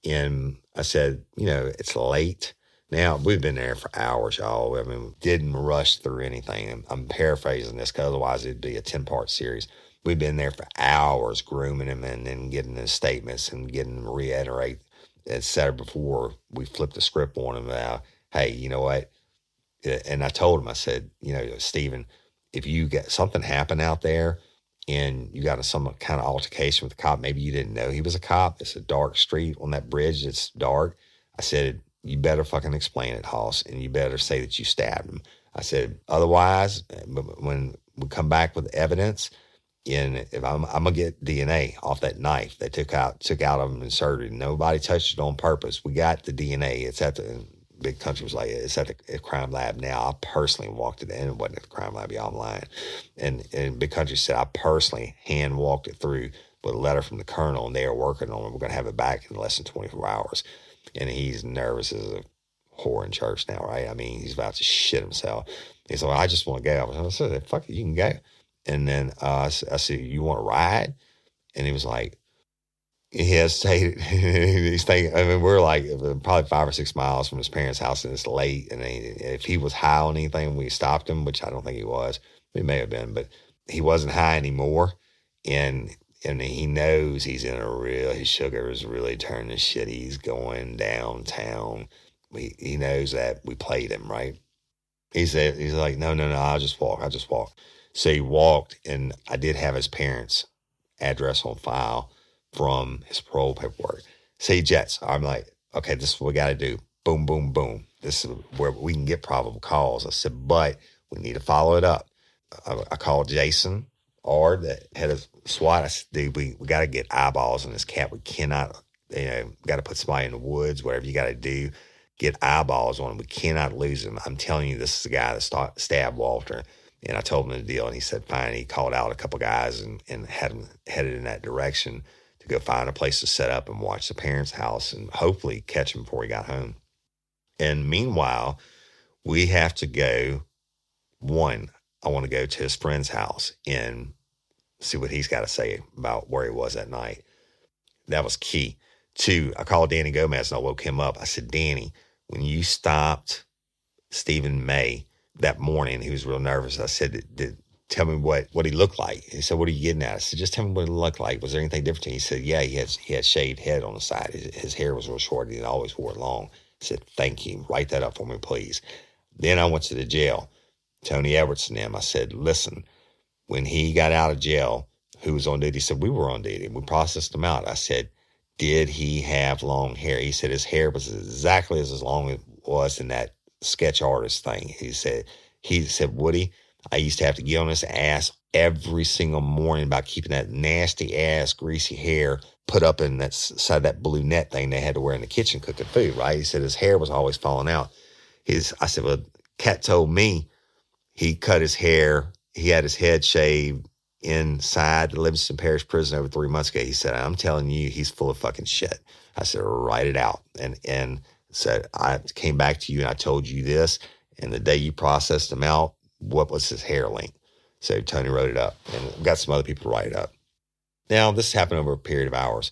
And I said, it's late. Now, we've been there for hours, y'all. I mean, didn't rush through anything. I'm paraphrasing this because otherwise it'd be a 10-part series. We've been there for hours grooming him and then getting his statements and getting him to reiterate, et cetera, before we flipped the script on him about, hey, you know what? And I told him, I said, Stephen, if you get something happen out there and you got some kind of altercation with the cop, maybe you didn't know he was a cop. It's a dark street on that bridge. It's dark. I said, you better fucking explain it, Hoss, and you better say that you stabbed him. I said, otherwise, when we come back with evidence, and if I'm gonna get DNA off that knife they took out of him in surgery. Nobody touched it on purpose. We got the DNA. It's at the Big Country was like, it's at the crime lab now. I personally walked it in. It wasn't at the crime lab. Y'all, I'm lying. And Big Country said I personally hand walked it through with a letter from the colonel, and they are working on it. We're gonna have it back in less than 24 hours. And he's nervous as a whore in church now, right? I mean, he's about to shit himself. He said, well, I just want to go. I said, fuck it, you can go. And then I said, you want to ride? And he was like, he hesitated. He's thinking, I mean, we're like probably 5 or 6 miles from his parents' house, and it's late. And if he was high on anything, we stopped him, which I don't think he was. He may have been, but he wasn't high anymore. And he knows he's in his sugar is really turning shit. He's going downtown. He knows that we played him, right? He's like, no, I'll just walk. So he walked, and I did have his parents' address on file from his parole paperwork. See, Jets, I'm like, okay, this is what we got to do. Boom, boom, boom. This is where we can get probable cause. I said, but we need to follow it up. I called Jason Ard, the head of SWAT. I said, dude, we got to get eyeballs on this cat. We cannot, got to put somebody in the woods, whatever you got to do, get eyeballs on him. We cannot lose him. I'm telling you, this is the guy that stabbed Walter. And I told him the deal, and he said, fine. He called out a couple guys and had them headed in that direction to go find a place to set up and watch the parents' house and hopefully catch him before he got home. And meanwhile, we have to go. One, I want to go to his friend's house and see what he's got to say about where he was that night. That was key. Two, I called Danny Gomez and I woke him up. I said, Danny, when you stopped Stephen May that morning, he was real nervous. I said, tell me what he looked like. He said, what are you getting at? I said, just tell me what he looked like. Was there anything different? He said, yeah, he had shaved head on the side. His hair was real short. He always wore it long. I said, thank you. Write that up for me, please. Then I went to the jail. Tony Edwards and them. I said, listen, when he got out of jail, who was on duty? He said, we were on duty. We processed him out. I said, did he have long hair? He said his hair was exactly as long as it was in that sketch artist thing. He said, Woody, I used to have to get on his ass every single morning about keeping that nasty ass greasy hair put up in that side of that blue net thing they had to wear in the kitchen cooking food, right? He said his hair was always falling out. I said, well, Cat told me he cut his hair. He had his head shaved inside the Livingston Parish prison over 3 months ago. He said, I'm telling you, he's full of fucking shit. I said, write it out. And said, I came back to you and I told you this. And the day you processed him out, what was his hair length? So Tony wrote it up, and got some other people to write it up. Now, this happened over a period of hours.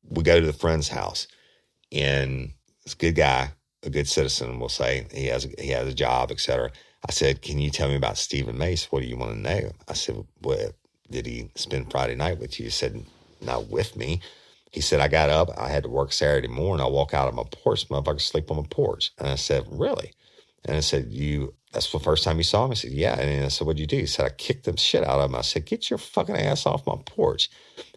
We go to the friend's house, and this good guy, a good citizen, we'll say, he has a job, et cetera. I said, can you tell me about Stephen Mace? What do you want to know? I said, well, did he spend Friday night with you? He said, not with me. He said, I got up, I had to work Saturday morning. I walk out of my porch, motherfucker, sleep on my porch. And I said, really? And I said, that's the first time you saw him? He said, yeah. And I said, what'd you do? He said, I kicked the shit out of him. I said, get your fucking ass off my porch.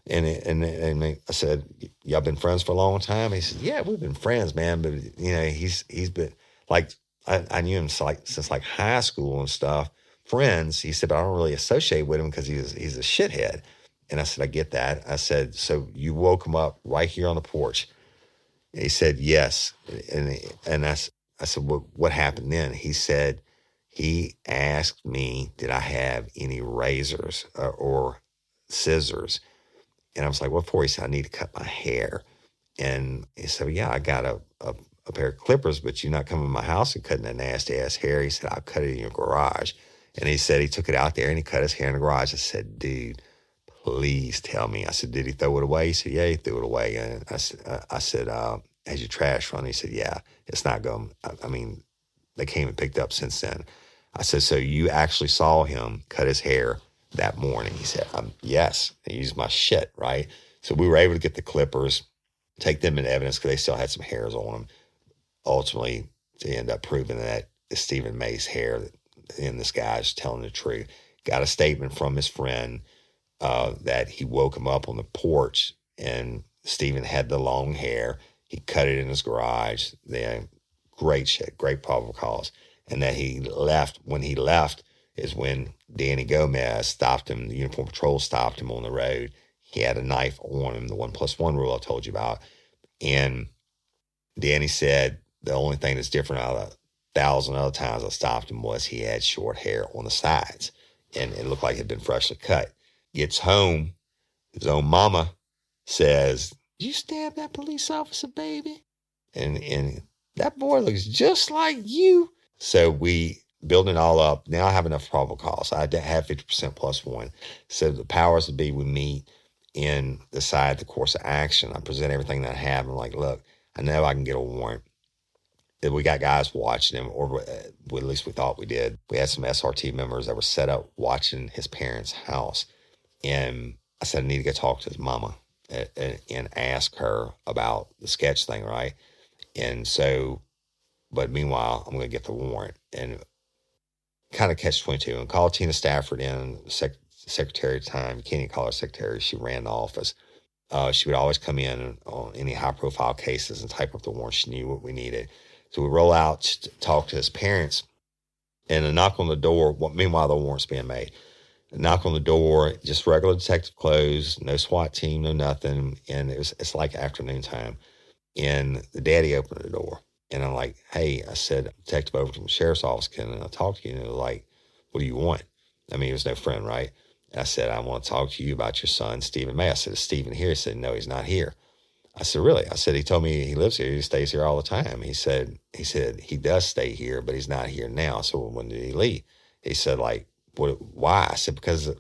And I said, y'all been friends for a long time? He said, yeah, we've been friends, man. But, he's been like, I knew him since high school and stuff, friends. He said, but I don't really associate with him because he's a shithead. And I said, I get that. I said, so you woke him up right here on the porch? And he said, yes. And I said, well, what happened then? He said, he asked me, did I have any razors or scissors? And I was like, what for? He said, I need to cut my hair. And he said, well, yeah, I got a pair of clippers, but you're not coming to my house and cutting that nasty ass hair. He said, I'll cut it in your garage. And he said he took it out there and he cut his hair in the garage. I said, dude, please tell me. I said, did he throw it away? He said, yeah, he threw it away. And I said, has your trash run? He said, yeah, it's not going. I mean, they came and picked up since then. I said, so you actually saw him cut his hair that morning? He said, yes. He used my shit, right? So we were able to get the clippers, take them into evidence because they still had some hairs on them. Ultimately, to end up proving that it's Stephen May's hair and this guy's telling the truth. Got a statement from his friend that he woke him up on the porch and Stephen had the long hair. He cut it in his garage. Great shit, great probable cause. And that he left. When he left is when Danny Gomez stopped him. The Uniform Patrol stopped him on the road. He had a knife on him, the 1+1 rule I told you about. And Danny said the only thing that's different out of 1,000 other times I stopped him was he had short hair on the sides. And it looked like it had been freshly cut. Gets home, his own mama says, "Did you stab that police officer, baby? And that boy looks just like you." So we build it all up. Now I have enough probable cause. I have 50% +1. So the powers that be, we meet and decide the course of action. I present everything that I have. I'm like, look, I know I can get a warrant. We got guys watching him, or at least we thought we did. We had some SRT members that were set up watching his parents' house. And I said, I need to go talk to his mama and ask her about the sketch thing, right? And so, but meanwhile, I'm going to get the warrant. And kind of catch-22 and call Tina Stafford in, secretary at the time. You can't even call her secretary. She ran the office. She would always come in on any high-profile cases and type up the warrant. She knew what we needed. So we roll out to talk to his parents, and a knock on the door. Meanwhile, the warrant's being made. A knock on the door, just regular detective clothes, no SWAT team, no nothing. And it's like afternoon time. And the daddy opened the door. And I'm like, hey, I said, Detective Overton from the sheriff's office, can I talk to you? And it was like, what do you want? I mean, he was no friend, right? And I said, I want to talk to you about your son, Stephen May. I said, is Stephen here? He said, no, he's not here. I said, really? I said, he told me he lives here. He stays here all the time. He said he does stay here, but he's not here now. So when did he leave? He said, like, why? I said, because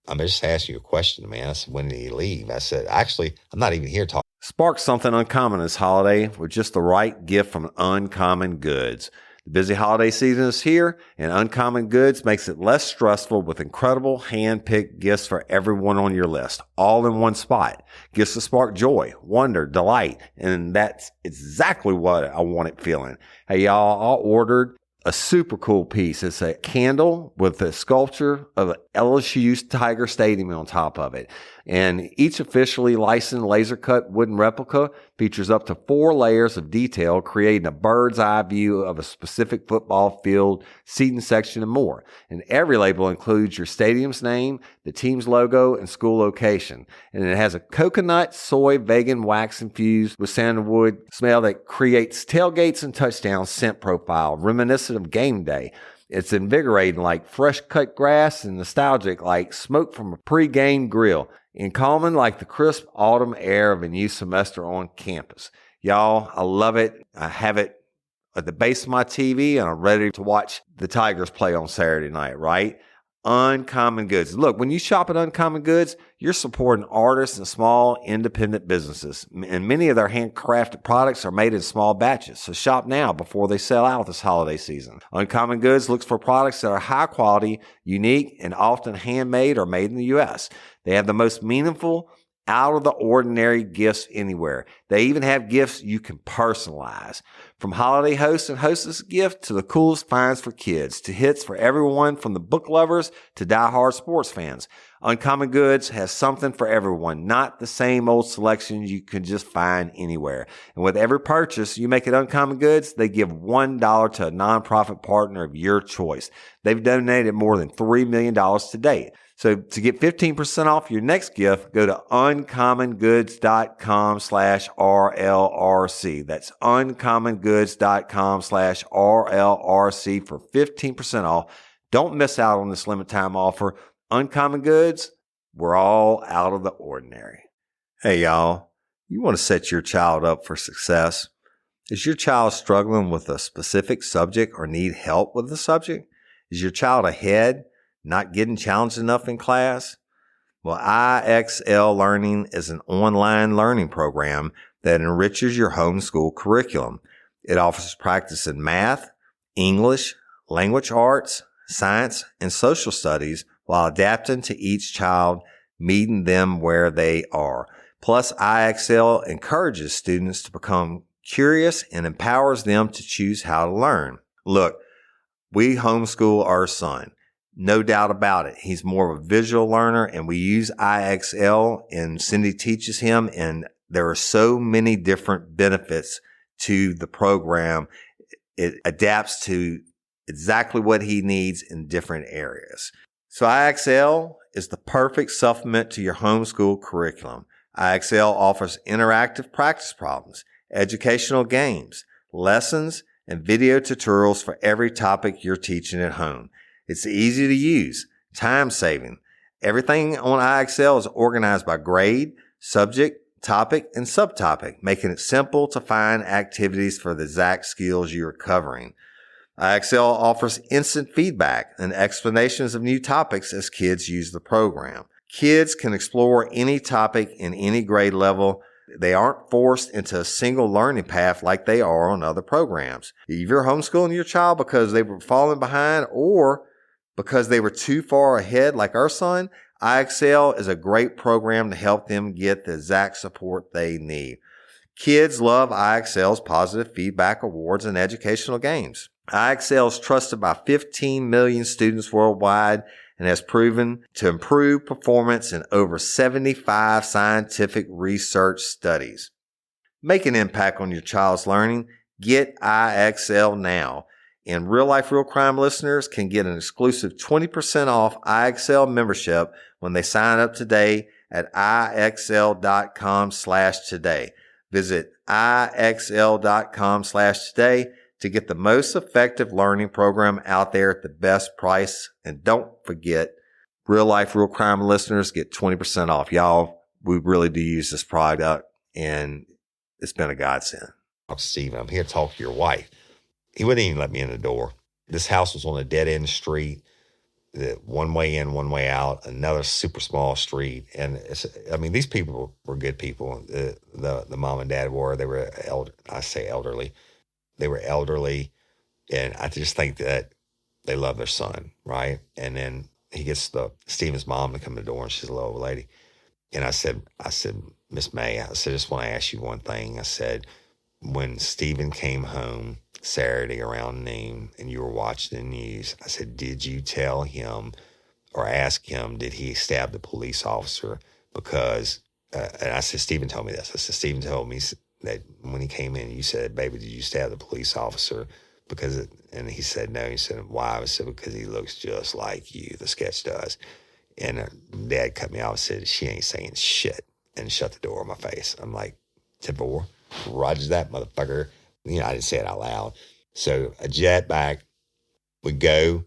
I'm just asking you a question, man. I said, when did he leave? I said, actually, I'm not even here talking. Spark something uncommon this holiday with just the right gift from Uncommon Goods. The busy holiday season is here, and Uncommon Goods makes it less stressful with incredible hand-picked gifts for everyone on your list, all in one spot. Gifts to spark joy, wonder, delight, and that's exactly what I wanted feeling. Hey, y'all, I ordered a super cool piece. It's a candle with a sculpture of LSU's Tiger Stadium on top of it. And each officially licensed laser cut wooden replica features up to 4 layers of detail, creating a bird's eye view of a specific football field, seating section, and more. And every label includes your stadium's name, the team's logo, and school location. And it has a coconut, soy, vegan wax infused with sandalwood smell that creates tailgates and touchdown scent profile, reminiscent of game day. It's invigorating like fresh cut grass and nostalgic like smoke from a pre-game grill, and calming like the crisp autumn air of a new semester on campus. Y'all, I love it. I have it at the base of my TV, and I'm ready to watch the Tigers play on Saturday night, right? Uncommon Goods. Look, when you shop at Uncommon Goods, you're supporting artists and small independent businesses. And many of their handcrafted products are made in small batches. So shop now before they sell out this holiday season. Uncommon Goods looks for products that are high quality, unique, and often handmade or made in the U.S. They have the most meaningful, out of the ordinary gifts anywhere. They even have gifts you can personalize. From holiday hosts and hostess gift to the coolest finds for kids, to hits for everyone from the book lovers to diehard sports fans. Uncommon Goods has something for everyone, not the same old selections you can just find anywhere. And with every purchase you make at Uncommon Goods, they give $1 to a nonprofit partner of your choice. They've donated more than $3 million to date. So to get 15% off your next gift, go to uncommongoods.com/RLRC. That's uncommongoods.com/RLRC for 15% off. Don't miss out on this limited time offer. Uncommon Goods, we're all out of the ordinary. Hey, y'all, you want to set your child up for success? Is your child struggling with a specific subject or need help with the subject? Is your child ahead? Not getting challenged enough in class? Well, IXL Learning is an online learning program that enriches your homeschool curriculum. It offers practice in math, English, language arts, science, and social studies while adapting to each child, meeting them where they are. Plus, IXL encourages students to become curious and empowers them to choose how to learn. Look, we homeschool our son. No doubt about it. He's more of a visual learner, and we use IXL, and Cindy teaches him, and there are so many different benefits to the program. It adapts to exactly what he needs in different areas. So IXL is the perfect supplement to your homeschool curriculum. IXL offers interactive practice problems, educational games, lessons, and video tutorials for every topic you're teaching at home. It's easy to use, time-saving. Everything on IXL is organized by grade, subject, topic, and subtopic, making it simple to find activities for the exact skills you are covering. IXL offers instant feedback and explanations of new topics as kids use the program. Kids can explore any topic in any grade level. They aren't forced into a single learning path like they are on other programs. If you're homeschooling your child because they were falling behind or because they were too far ahead like our son, iExcel is a great program to help them get the exact support they need. Kids love iExcel's positive feedback awards and educational games. iExcel is trusted by 15 million students worldwide and has proven to improve performance in over 75 scientific research studies. Make an impact on your child's learning. Get iExcel now. And Real Life, Real Crime listeners can get an exclusive 20% off iExcel membership when they sign up today at iexcel.com/today. Visit iexcel.com/today to get the most effective learning program out there at the best price. And don't forget, Real Life, Real Crime listeners get 20% off. Y'all, we really do use this product, and it's been a godsend. Steve, I'm here to talk to your wife. He wouldn't even let me in the door. This house was on a dead-end street, one way in, one way out, another super small street. And these people were good people. The mom and dad were. They were elderly. They were elderly, and I just think that they love their son, right? And then he gets Stephen's mom to come to the door, and she's a little old lady. And I said, Miss May, I said, I just want to ask you one thing. I said, when Stephen came home Saturday around noon and you were watching the news, I said, did you tell him or ask him, did he stab the police officer? Because, and I said, Stephen told me this. I said, Stephen told me that when he came in, you said, baby, did you stab the police officer? And he said, no. He said, why? I said, because he looks just like you, the sketch does. And Dad cut me off and said, she ain't saying shit, and shut the door in my face. I'm like, 10-4, Roger that, motherfucker. I didn't say it out loud. So I jet back, we go,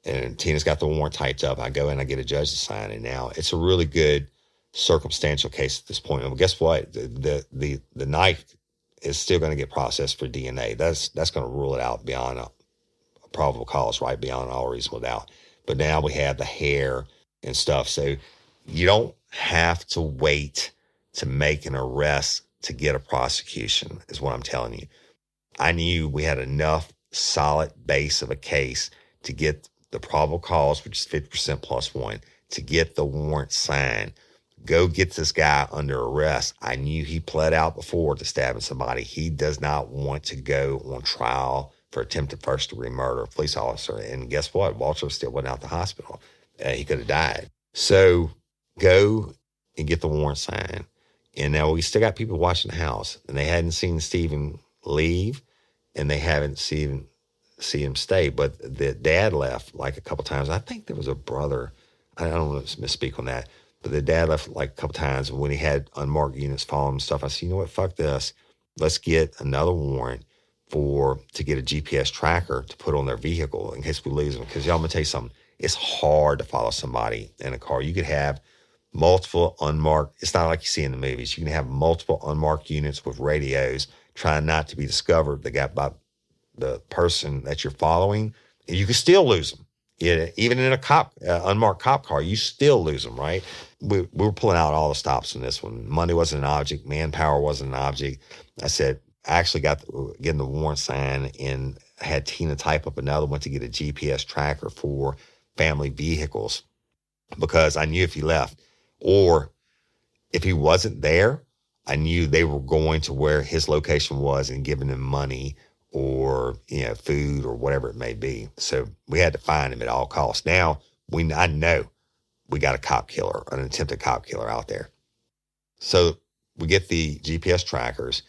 and Tina's got the warrant typed up. I go in, I get a judge to sign it. Now, it's a really good circumstantial case at this point. Well, guess what? The knife is still going to get processed for DNA. That's going to rule it out beyond a probable cause, right? Beyond all reasonable doubt. But now we have the hair and stuff. So you don't have to wait to make an arrest to get a prosecution, is what I'm telling you. I knew we had enough solid base of a case to get the probable cause, which is 50% plus one, to get the warrant signed. Go get this guy under arrest. I knew he pled out before to stabbing somebody. He does not want to go on trial for attempted first-degree murder of a police officer. And guess what? Walter still went out the hospital. He could have died. So go and get the warrant signed. And now we still got people watching the house, and they hadn't seen Stephen leave, and they haven't seen him stay. But the dad left like a couple times. I think there was a brother. I don't want to misspeak on that. But the dad left like a couple times. And when he had unmarked units following him and stuff, I said, you know what? Fuck this. Let's get another warrant to get a GPS tracker to put on their vehicle in case we lose them. Because y'all, I'm going to tell you something. It's hard to follow somebody in a car. You could have multiple unmarked. It's not like you see in the movies. You can have multiple unmarked units with radios trying not to be discovered. They got by the person that you're following. And you can still lose them. Even in a unmarked cop car, you still lose them, right? We were pulling out all the stops on this one. Money wasn't an object. Manpower wasn't an object. I said, I actually getting the warrant signed and had Tina type up another one to get a GPS tracker for family vehicles, because I knew if he left or if he wasn't there, I knew they were going to where his location was and giving him money or food or whatever it may be. So we had to find him at all costs. Now I know we got an attempted cop killer out there. So we get the GPS trackers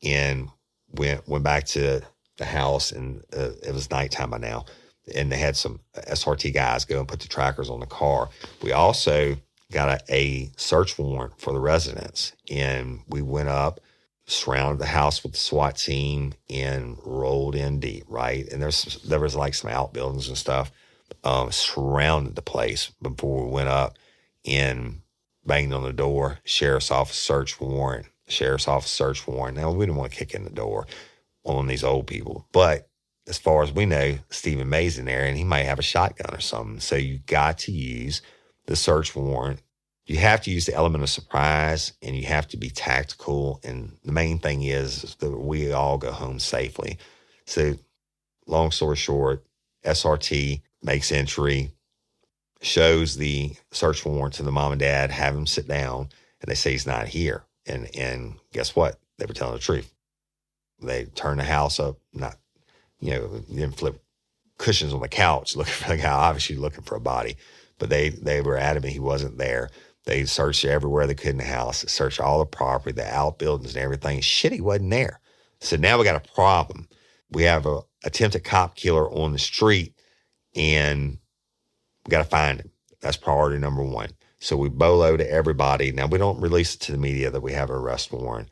and went back to the house, and it was nighttime by now. And they had some SRT guys go and put the trackers on the car. We also got a search warrant for the residence, and we went up, surrounded the house with the SWAT team, and rolled in deep, right? And there was like some outbuildings and stuff surrounded the place before we went up and banged on the door. Sheriff's office search warrant. Now, we didn't want to kick in the door on these old people, but as far as we know, Stephen May's in there, and he might have a shotgun or something. So you got to use the search warrant, you have to use the element of surprise and you have to be tactical. And the main thing is that we all go home safely. So long story short, SRT makes entry, shows the search warrant to the mom and dad, have them sit down, and they say he's not here. And guess what? They were telling the truth. They turned the house up, not, didn't flip cushions on the couch looking for the guy, obviously looking for a body. But they were adamant he wasn't there. They searched everywhere they could in the house. They searched all the property, the outbuildings and everything. Shit, he wasn't there. So now we got a problem. We have a attempted cop killer on the street, and we got to find him. That's priority number one. So we bolo to everybody. Now, we don't release it to the media that we have an arrest warrant,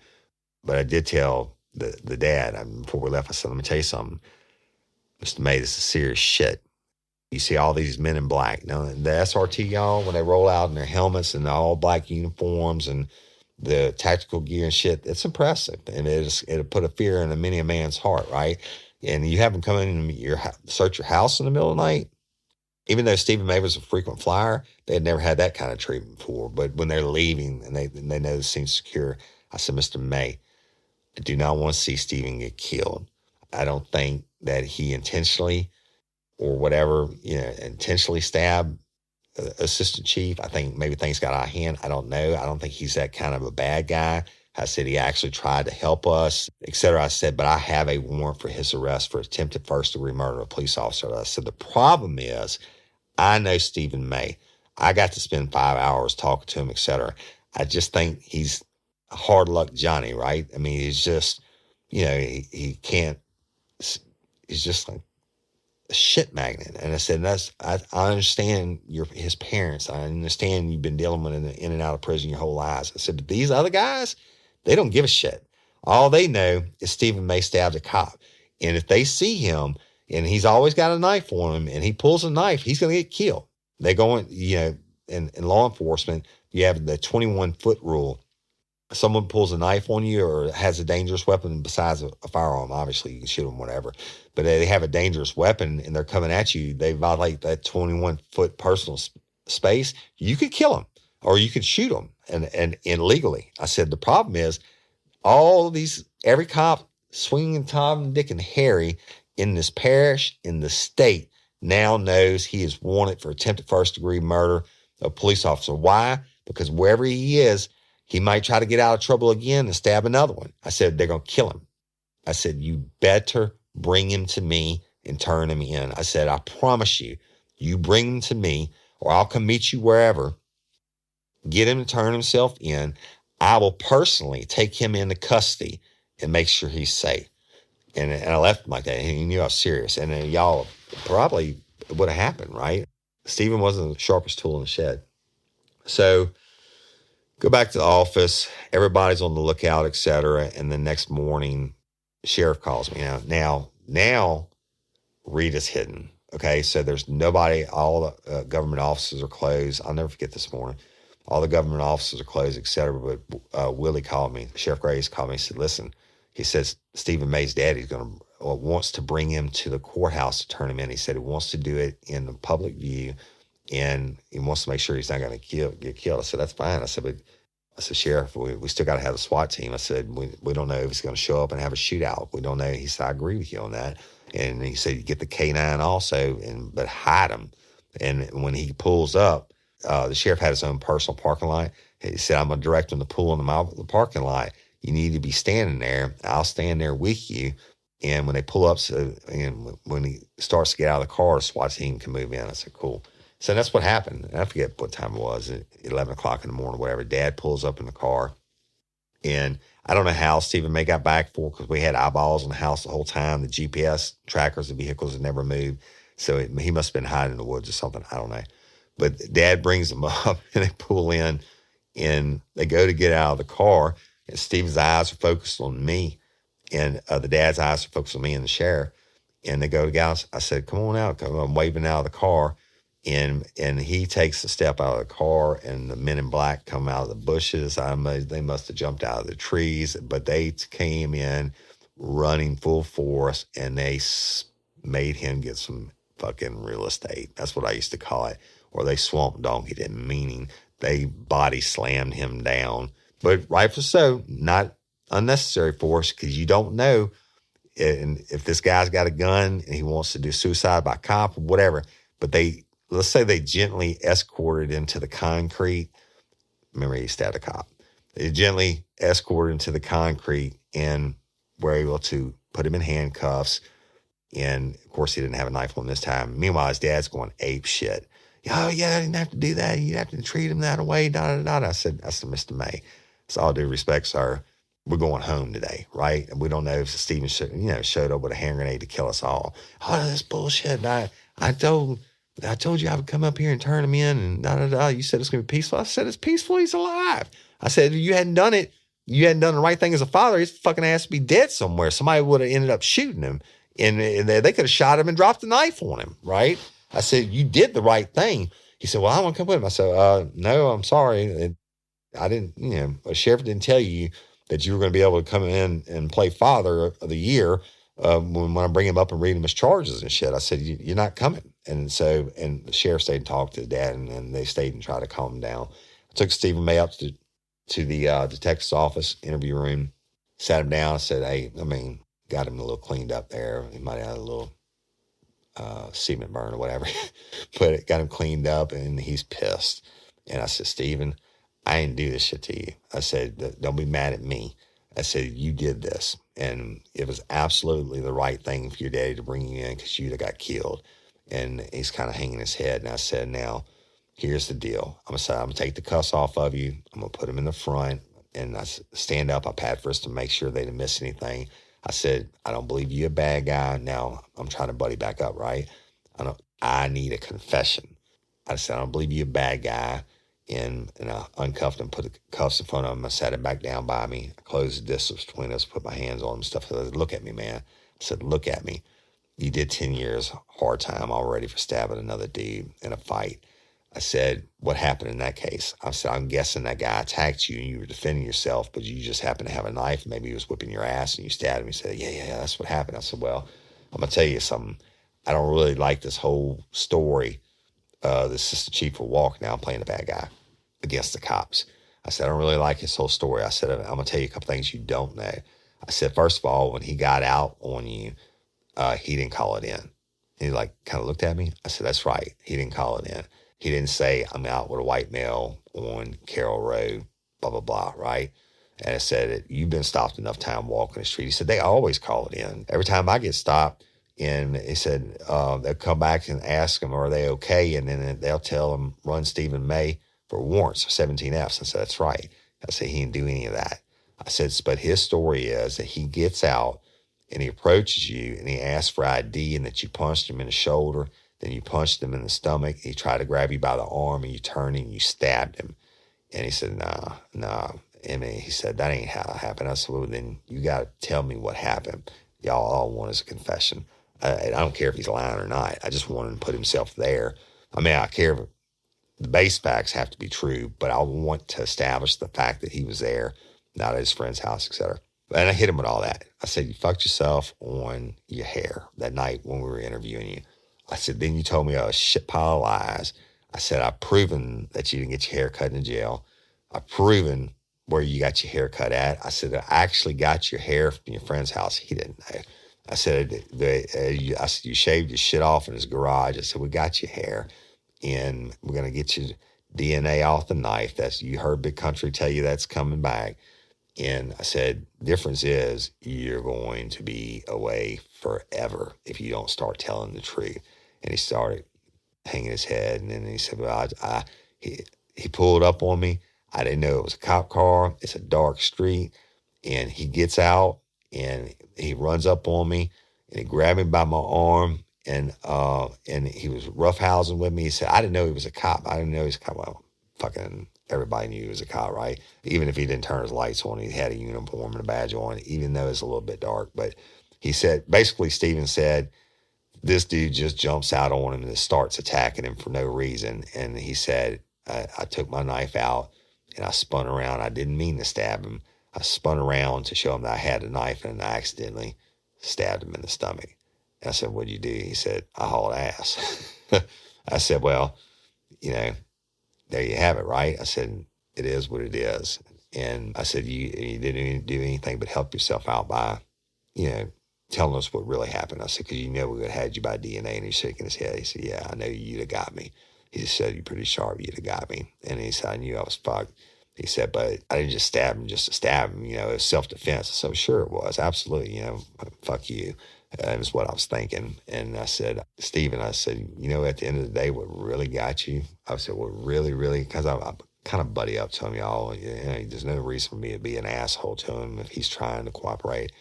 but I did tell the dad, before we left, I said, let me tell you something. Mr. May, this is serious shit. You see all these men in black. Now, the SRT, y'all, when they roll out in their helmets and the all black uniforms and the tactical gear and shit, it's impressive. And it'll put a fear in many a man's heart, right? And you have them come in and search your house in the middle of the night. Even though Stephen May was a frequent flyer, they had never had that kind of treatment before. But when they're leaving and they know the scene's secure, I said, Mr. May, I do not want to see Stephen get killed. I don't think that he intentionally or whatever, intentionally stabbed assistant chief. I think maybe things got out of hand. I don't know. I don't think he's that kind of a bad guy. I said he actually tried to help us, et cetera. I said, but I have a warrant for his arrest for attempted first-degree murder of a police officer. I said, the problem is I know Stephen May. I got to spend 5 hours talking to him, et cetera. I just think he's a hard luck Johnny, right? I mean, he's just, he can't, he's just like a shit magnet. And I said, I understand his parents. I understand you've been dealing with in and out of prison your whole lives. I said, but these other guys, they don't give a shit. All they know is Stephen May stabbed a cop. And if they see him and he's always got a knife on him and he pulls a knife, he's going to get killed. They go in, in law enforcement, you have the 21-foot rule. If someone pulls a knife on you or has a dangerous weapon besides a firearm, obviously you can shoot them, whatever. But they have a dangerous weapon and they're coming at you, they violate that 21-foot personal space, you could kill them or you could shoot them and illegally. I said, the problem is every cop swinging Tom, Dick, and Harry in this parish, in the state, now knows he is wanted for attempted first-degree murder of a police officer. Why? Because wherever he is, he might try to get out of trouble again and stab another one. I said, they're going to kill him. I said, you better bring him to me and turn him in. I said, I promise you, you bring him to me or I'll come meet you wherever. Get him to turn himself in. I will personally take him into custody and make sure he's safe. And I left him like that. And he knew I was serious. And then y'all probably would have happened, right? Stephen wasn't the sharpest tool in the shed. So go back to the office. Everybody's on the lookout, et cetera. And the next morning, the sheriff calls me. Now Rita's hidden. Okay, so there's nobody. All the government offices are closed. I'll never forget this morning. All the government offices are closed, et cetera. But Willie called me. Sheriff Graves called me and said, listen, he says, Stephen May's daddy wants to bring him to the courthouse to turn him in. He said he wants to do it in the public view, and he wants to make sure he's not going to get killed. I said, that's fine. I said, Sheriff, we still got to have a SWAT team. I said, we don't know if he's going to show up and have a shootout. We don't know. He said, I agree with you on that. And he said, you get the K-9 also, but hide him. And when he pulls up, the sheriff had his own personal parking lot. He said, I'm going to direct him to pull into the parking lot. You need to be standing there. I'll stand there with you. And when they pull up, and when he starts to get out of the car, the SWAT team can move in. I said, cool. So that's what happened. And I forget what time it was, 11 o'clock in the morning, whatever. Dad pulls up in the car. And I don't know how Stephen May got back for, because we had eyeballs on the house the whole time. The GPS trackers, the vehicles had never moved. So he must have been hiding in the woods or something. I don't know. But Dad brings them up and they pull in and they go to get out of the car. And Stephen's eyes are focused on me. And the dad's eyes are focused on me and the sheriff. And they go to guys. I said, come on out. I'm waving out of the car. And he takes a step out of the car, and the men in black come out of the bushes. They must have jumped out of the trees, but they came in running full force, and they made him get some fucking real estate. That's what I used to call it. or they swamp donkeyed him, meaning they body slammed him down. But rightfully so, not unnecessary force, because you don't know if this guy's got a gun and he wants to do suicide by cop or whatever. But let's say they gently escorted him to the concrete. Remember, he stabbed a cop. They gently escorted him to the concrete and were able to put him in handcuffs. And of course, he didn't have a knife on this time. Meanwhile, his dad's going ape shit. Oh, yeah, I didn't have to do that. You have to treat him that way. Da, da, da. I said, Mr. May, it's all due respect, sir. We're going home today, right? And we don't know if Stephen showed up with a hand grenade to kill us all. Oh, that's bullshit. I told you I would come up here and turn him in and da, da, da. You said it's going to be peaceful. I said, it's peaceful. He's alive. I said, if you hadn't done it, you hadn't done the right thing as a father, his fucking ass to be dead somewhere. Somebody would have ended up shooting him. And they could have shot him and dropped the knife on him, right? I said, you did the right thing. He said, well, I want to come with him. I said, no, I'm sorry. I didn't, a sheriff didn't tell you that you were going to be able to come in and play father of the year when I bring him up and read him his charges and shit. I said, you're not coming. And the sheriff stayed and talked to the dad, and they stayed and tried to calm him down. I took Stephen May up to the detective's office, interview room, sat him down. I said, hey, got him a little cleaned up there. He might have had a little cement burn or whatever, but it got him cleaned up, and he's pissed. And I said, Stephen, I didn't do this shit to you. I said, don't be mad at me. I said, you did this, and it was absolutely the right thing for your daddy to bring you in, because you'd have got killed. And he's kind of hanging his head. And I said, now, here's the deal. I'm going to take the cuffs off of you. I'm going to put them in the front, and I stand up. I pat first to make sure they didn't miss anything. I said, I don't believe you're a bad guy. Now I'm trying to buddy back up, right? I need a confession. I said, I don't believe you're a bad guy. And I uncuffed him, put the cuffs in front of him. I sat him back down by me. I closed the distance between us, put my hands on him and stuff. I said, look at me, man. I said, look at me. You did 10 years hard time already for stabbing another dude in a fight. I said, what happened in that case? I said, I'm guessing that guy attacked you and you were defending yourself, but you just happened to have a knife. Maybe he was whipping your ass and you stabbed him. He said, yeah, that's what happened. I said, well, I'm going to tell you something. I don't really like this whole story. The assistant chief will walk. Now I'm playing the bad guy against the cops. I said, I don't really like his whole story. I said, I'm going to tell you a couple things you don't know. I said, first of all, when he got out on you, he didn't call it in. He kind of looked at me. I said, that's right. He didn't call it in. He didn't say, I'm out with a white male on Carroll Road, blah, blah, blah, right? And I said, you've been stopped enough time walking the street. He said, they always call it in. Every time I get stopped, and he said, they'll come back and ask them, are they okay? And then they'll tell them, run Stephen May for warrants, 17Fs. I said, that's right. I said, he didn't do any of that. I said, but his story is that he gets out and he approaches you and he asks for ID, and that you punched him in the shoulder. Then you punched him in the stomach. He tried to grab you by the arm, and you turned and you stabbed him. And he said, nah. He said, that ain't how it happened. I said, well, then you got to tell me what happened. Y'all all want is a confession. I don't care if he's lying or not. I just want him to put himself there. I care if the base facts have to be true, but I want to establish the fact that he was there, not at his friend's house, etc. And I hit him with all that. I said, you fucked yourself on your hair that night when we were interviewing you. I said, then you told me a shit pile of lies. I said, I've proven that you didn't get your hair cut in jail. I've proven where you got your hair cut at. I said, I actually got your hair from your friend's house. He didn't know. I said, you shaved your shit off in his garage. I said, we got your hair, and we're going to get your DNA off the knife. You heard Big Country tell you that's coming back. And I said, difference is you're going to be away forever if you don't start telling the truth. And he started hanging his head. And then he said, well, he pulled up on me. I didn't know it was a cop car. It's a dark street. And he gets out and he runs up on me and he grabbed me by my arm. And he was roughhousing with me. He said, I didn't know he was a cop. I didn't know he was a cop. Well, fucking everybody knew he was a cop, right? Even if he didn't turn his lights on, he had a uniform and a badge on, even though it's a little bit dark. But he said, basically, Stephen said, this dude just jumps out on him and starts attacking him for no reason. And he said, I took my knife out and I spun around. I didn't mean to stab him. I spun around to show him that I had a knife, and I accidentally stabbed him in the stomach. And I said, what'd you do? He said, I hauled ass. I said, well, there you have it, right? I said, it is what it is. And I said, you didn't do anything but help yourself out by, telling us what really happened. I said, because we would have had you by DNA. And he's shaking his head. He said, yeah, I know you'd have got me. He just said, you're pretty sharp, you'd have got me. And he said, I knew I was fucked. He said, but I didn't just stab him just to stab him, it was self-defense. I said, sure it was, absolutely, fuck you. That was what I was thinking. And I said, Stephen, at the end of the day, what really got you? I said, what really, really, because I'm kind of buddy up to him, y'all. There's no reason for me to be an asshole to him if he's trying to cooperate.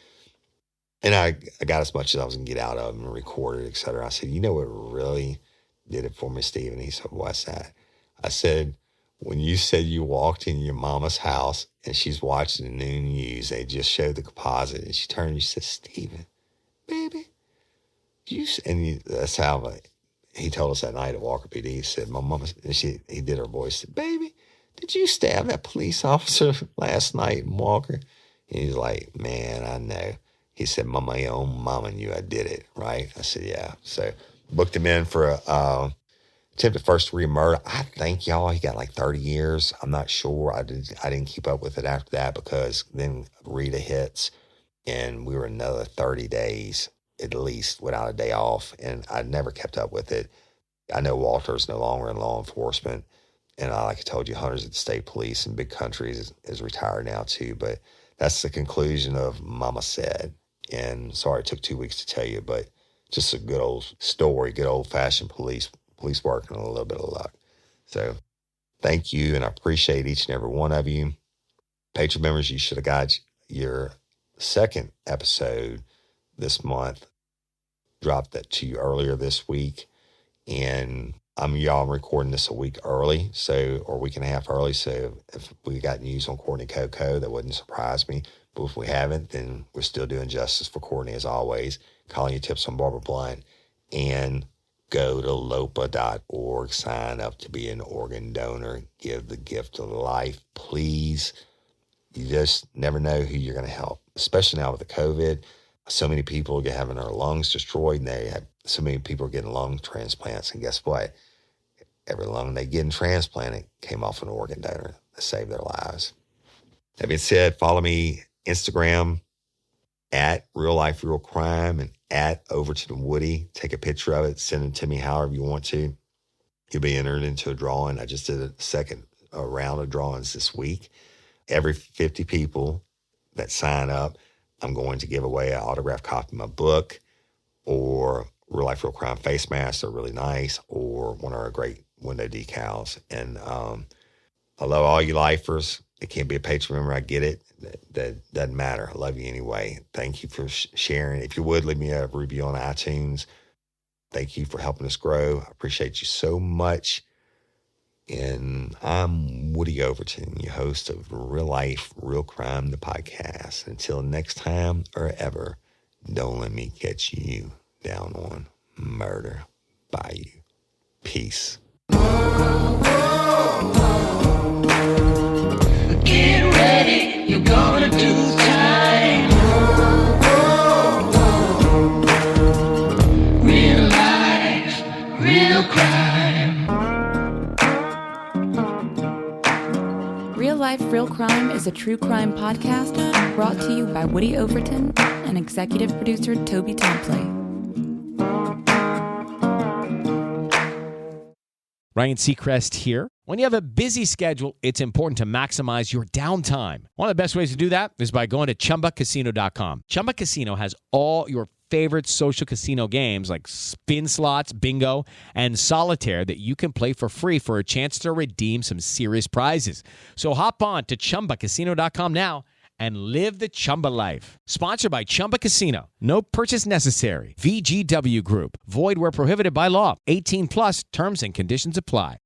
And I got as much as I was going to get out of him and recorded, et cetera. I said, what really did it for me, Stephen? He said, what's that? I said, when you said you walked in your mama's house and she's watching the noon news, they just showed the composite, and she turned and she said, Stephen, baby, that's how he told us that night at Walker PD. He said, my mama, and he did her voice, said, baby, did you stab that police officer last night in Walker? And he's like, man, I know. He said, my own mama knew I did it, right? I said, yeah. So booked him in for a attempted first-degree murder. I think, y'all, he got like 30 years. I'm not sure. I didn't keep up with it after that because then Rita hits, and we were another 30 days at least without a day off, and I never kept up with it. I know Walter's no longer in law enforcement, and like I told you, Hunter's at the state police in big countries is retired now too, but that's the conclusion of Mama Said. And sorry it took 2 weeks to tell you, but just a good old story, good old-fashioned police work and a little bit of luck. So thank you, and I appreciate each and every one of you. Patreon members, you should have got your second episode this month. Dropped that to you earlier this week, and I'm recording this a week early, or a week and a half early, so if we got news on Courtney Coco, that wouldn't surprise me. But if we haven't, then we're still doing justice for Courtney as always. Calling you tips on Barbara Blunt. And go to LOPA.org, sign up to be an organ donor, give the gift of life, please. You just never know who you're going to help, especially now with the COVID. So many people are having their lungs destroyed, and so many people are getting lung transplants. And guess what? Every lung they get transplanted came off an organ donor that saved their lives. That being said, follow me Instagram at Real Life Real Crime and at Overton Woody. Take a picture of it, send it to me however you want to. You'll be entered into a drawing. I just did a second round of drawings this week. Every 50 people that sign up, I'm going to give away an autographed copy of my book or Real Life Real Crime face masks. They're really nice, or one of our great window decals. And I love all you lifers. It can't be a Patreon member. I get it. That doesn't matter. I love you anyway. Thank you for sharing. If you would, leave me a review on iTunes. Thank you for helping us grow. I appreciate you so much. And I'm Woody Overton, your host of Real Life, Real Crime, the podcast. Until next time or ever, don't let me catch you down on Murder Bayou. Peace. Get ready, you're gonna do time. Real life, real crime. Real Life, Real Crime is a true crime podcast brought to you by Woody Overton and executive producer Toby Templey. Ryan Seacrest here. When you have a busy schedule, it's important to maximize your downtime. One of the best ways to do that is by going to ChumbaCasino.com. Chumba Casino has all your favorite social casino games like spin slots, bingo, and solitaire that you can play for free for a chance to redeem some serious prizes. So hop on to ChumbaCasino.com now and live the Chumba life. Sponsored by Chumba Casino. No purchase necessary. VGW Group. Void where prohibited by law. 18 plus terms and conditions apply.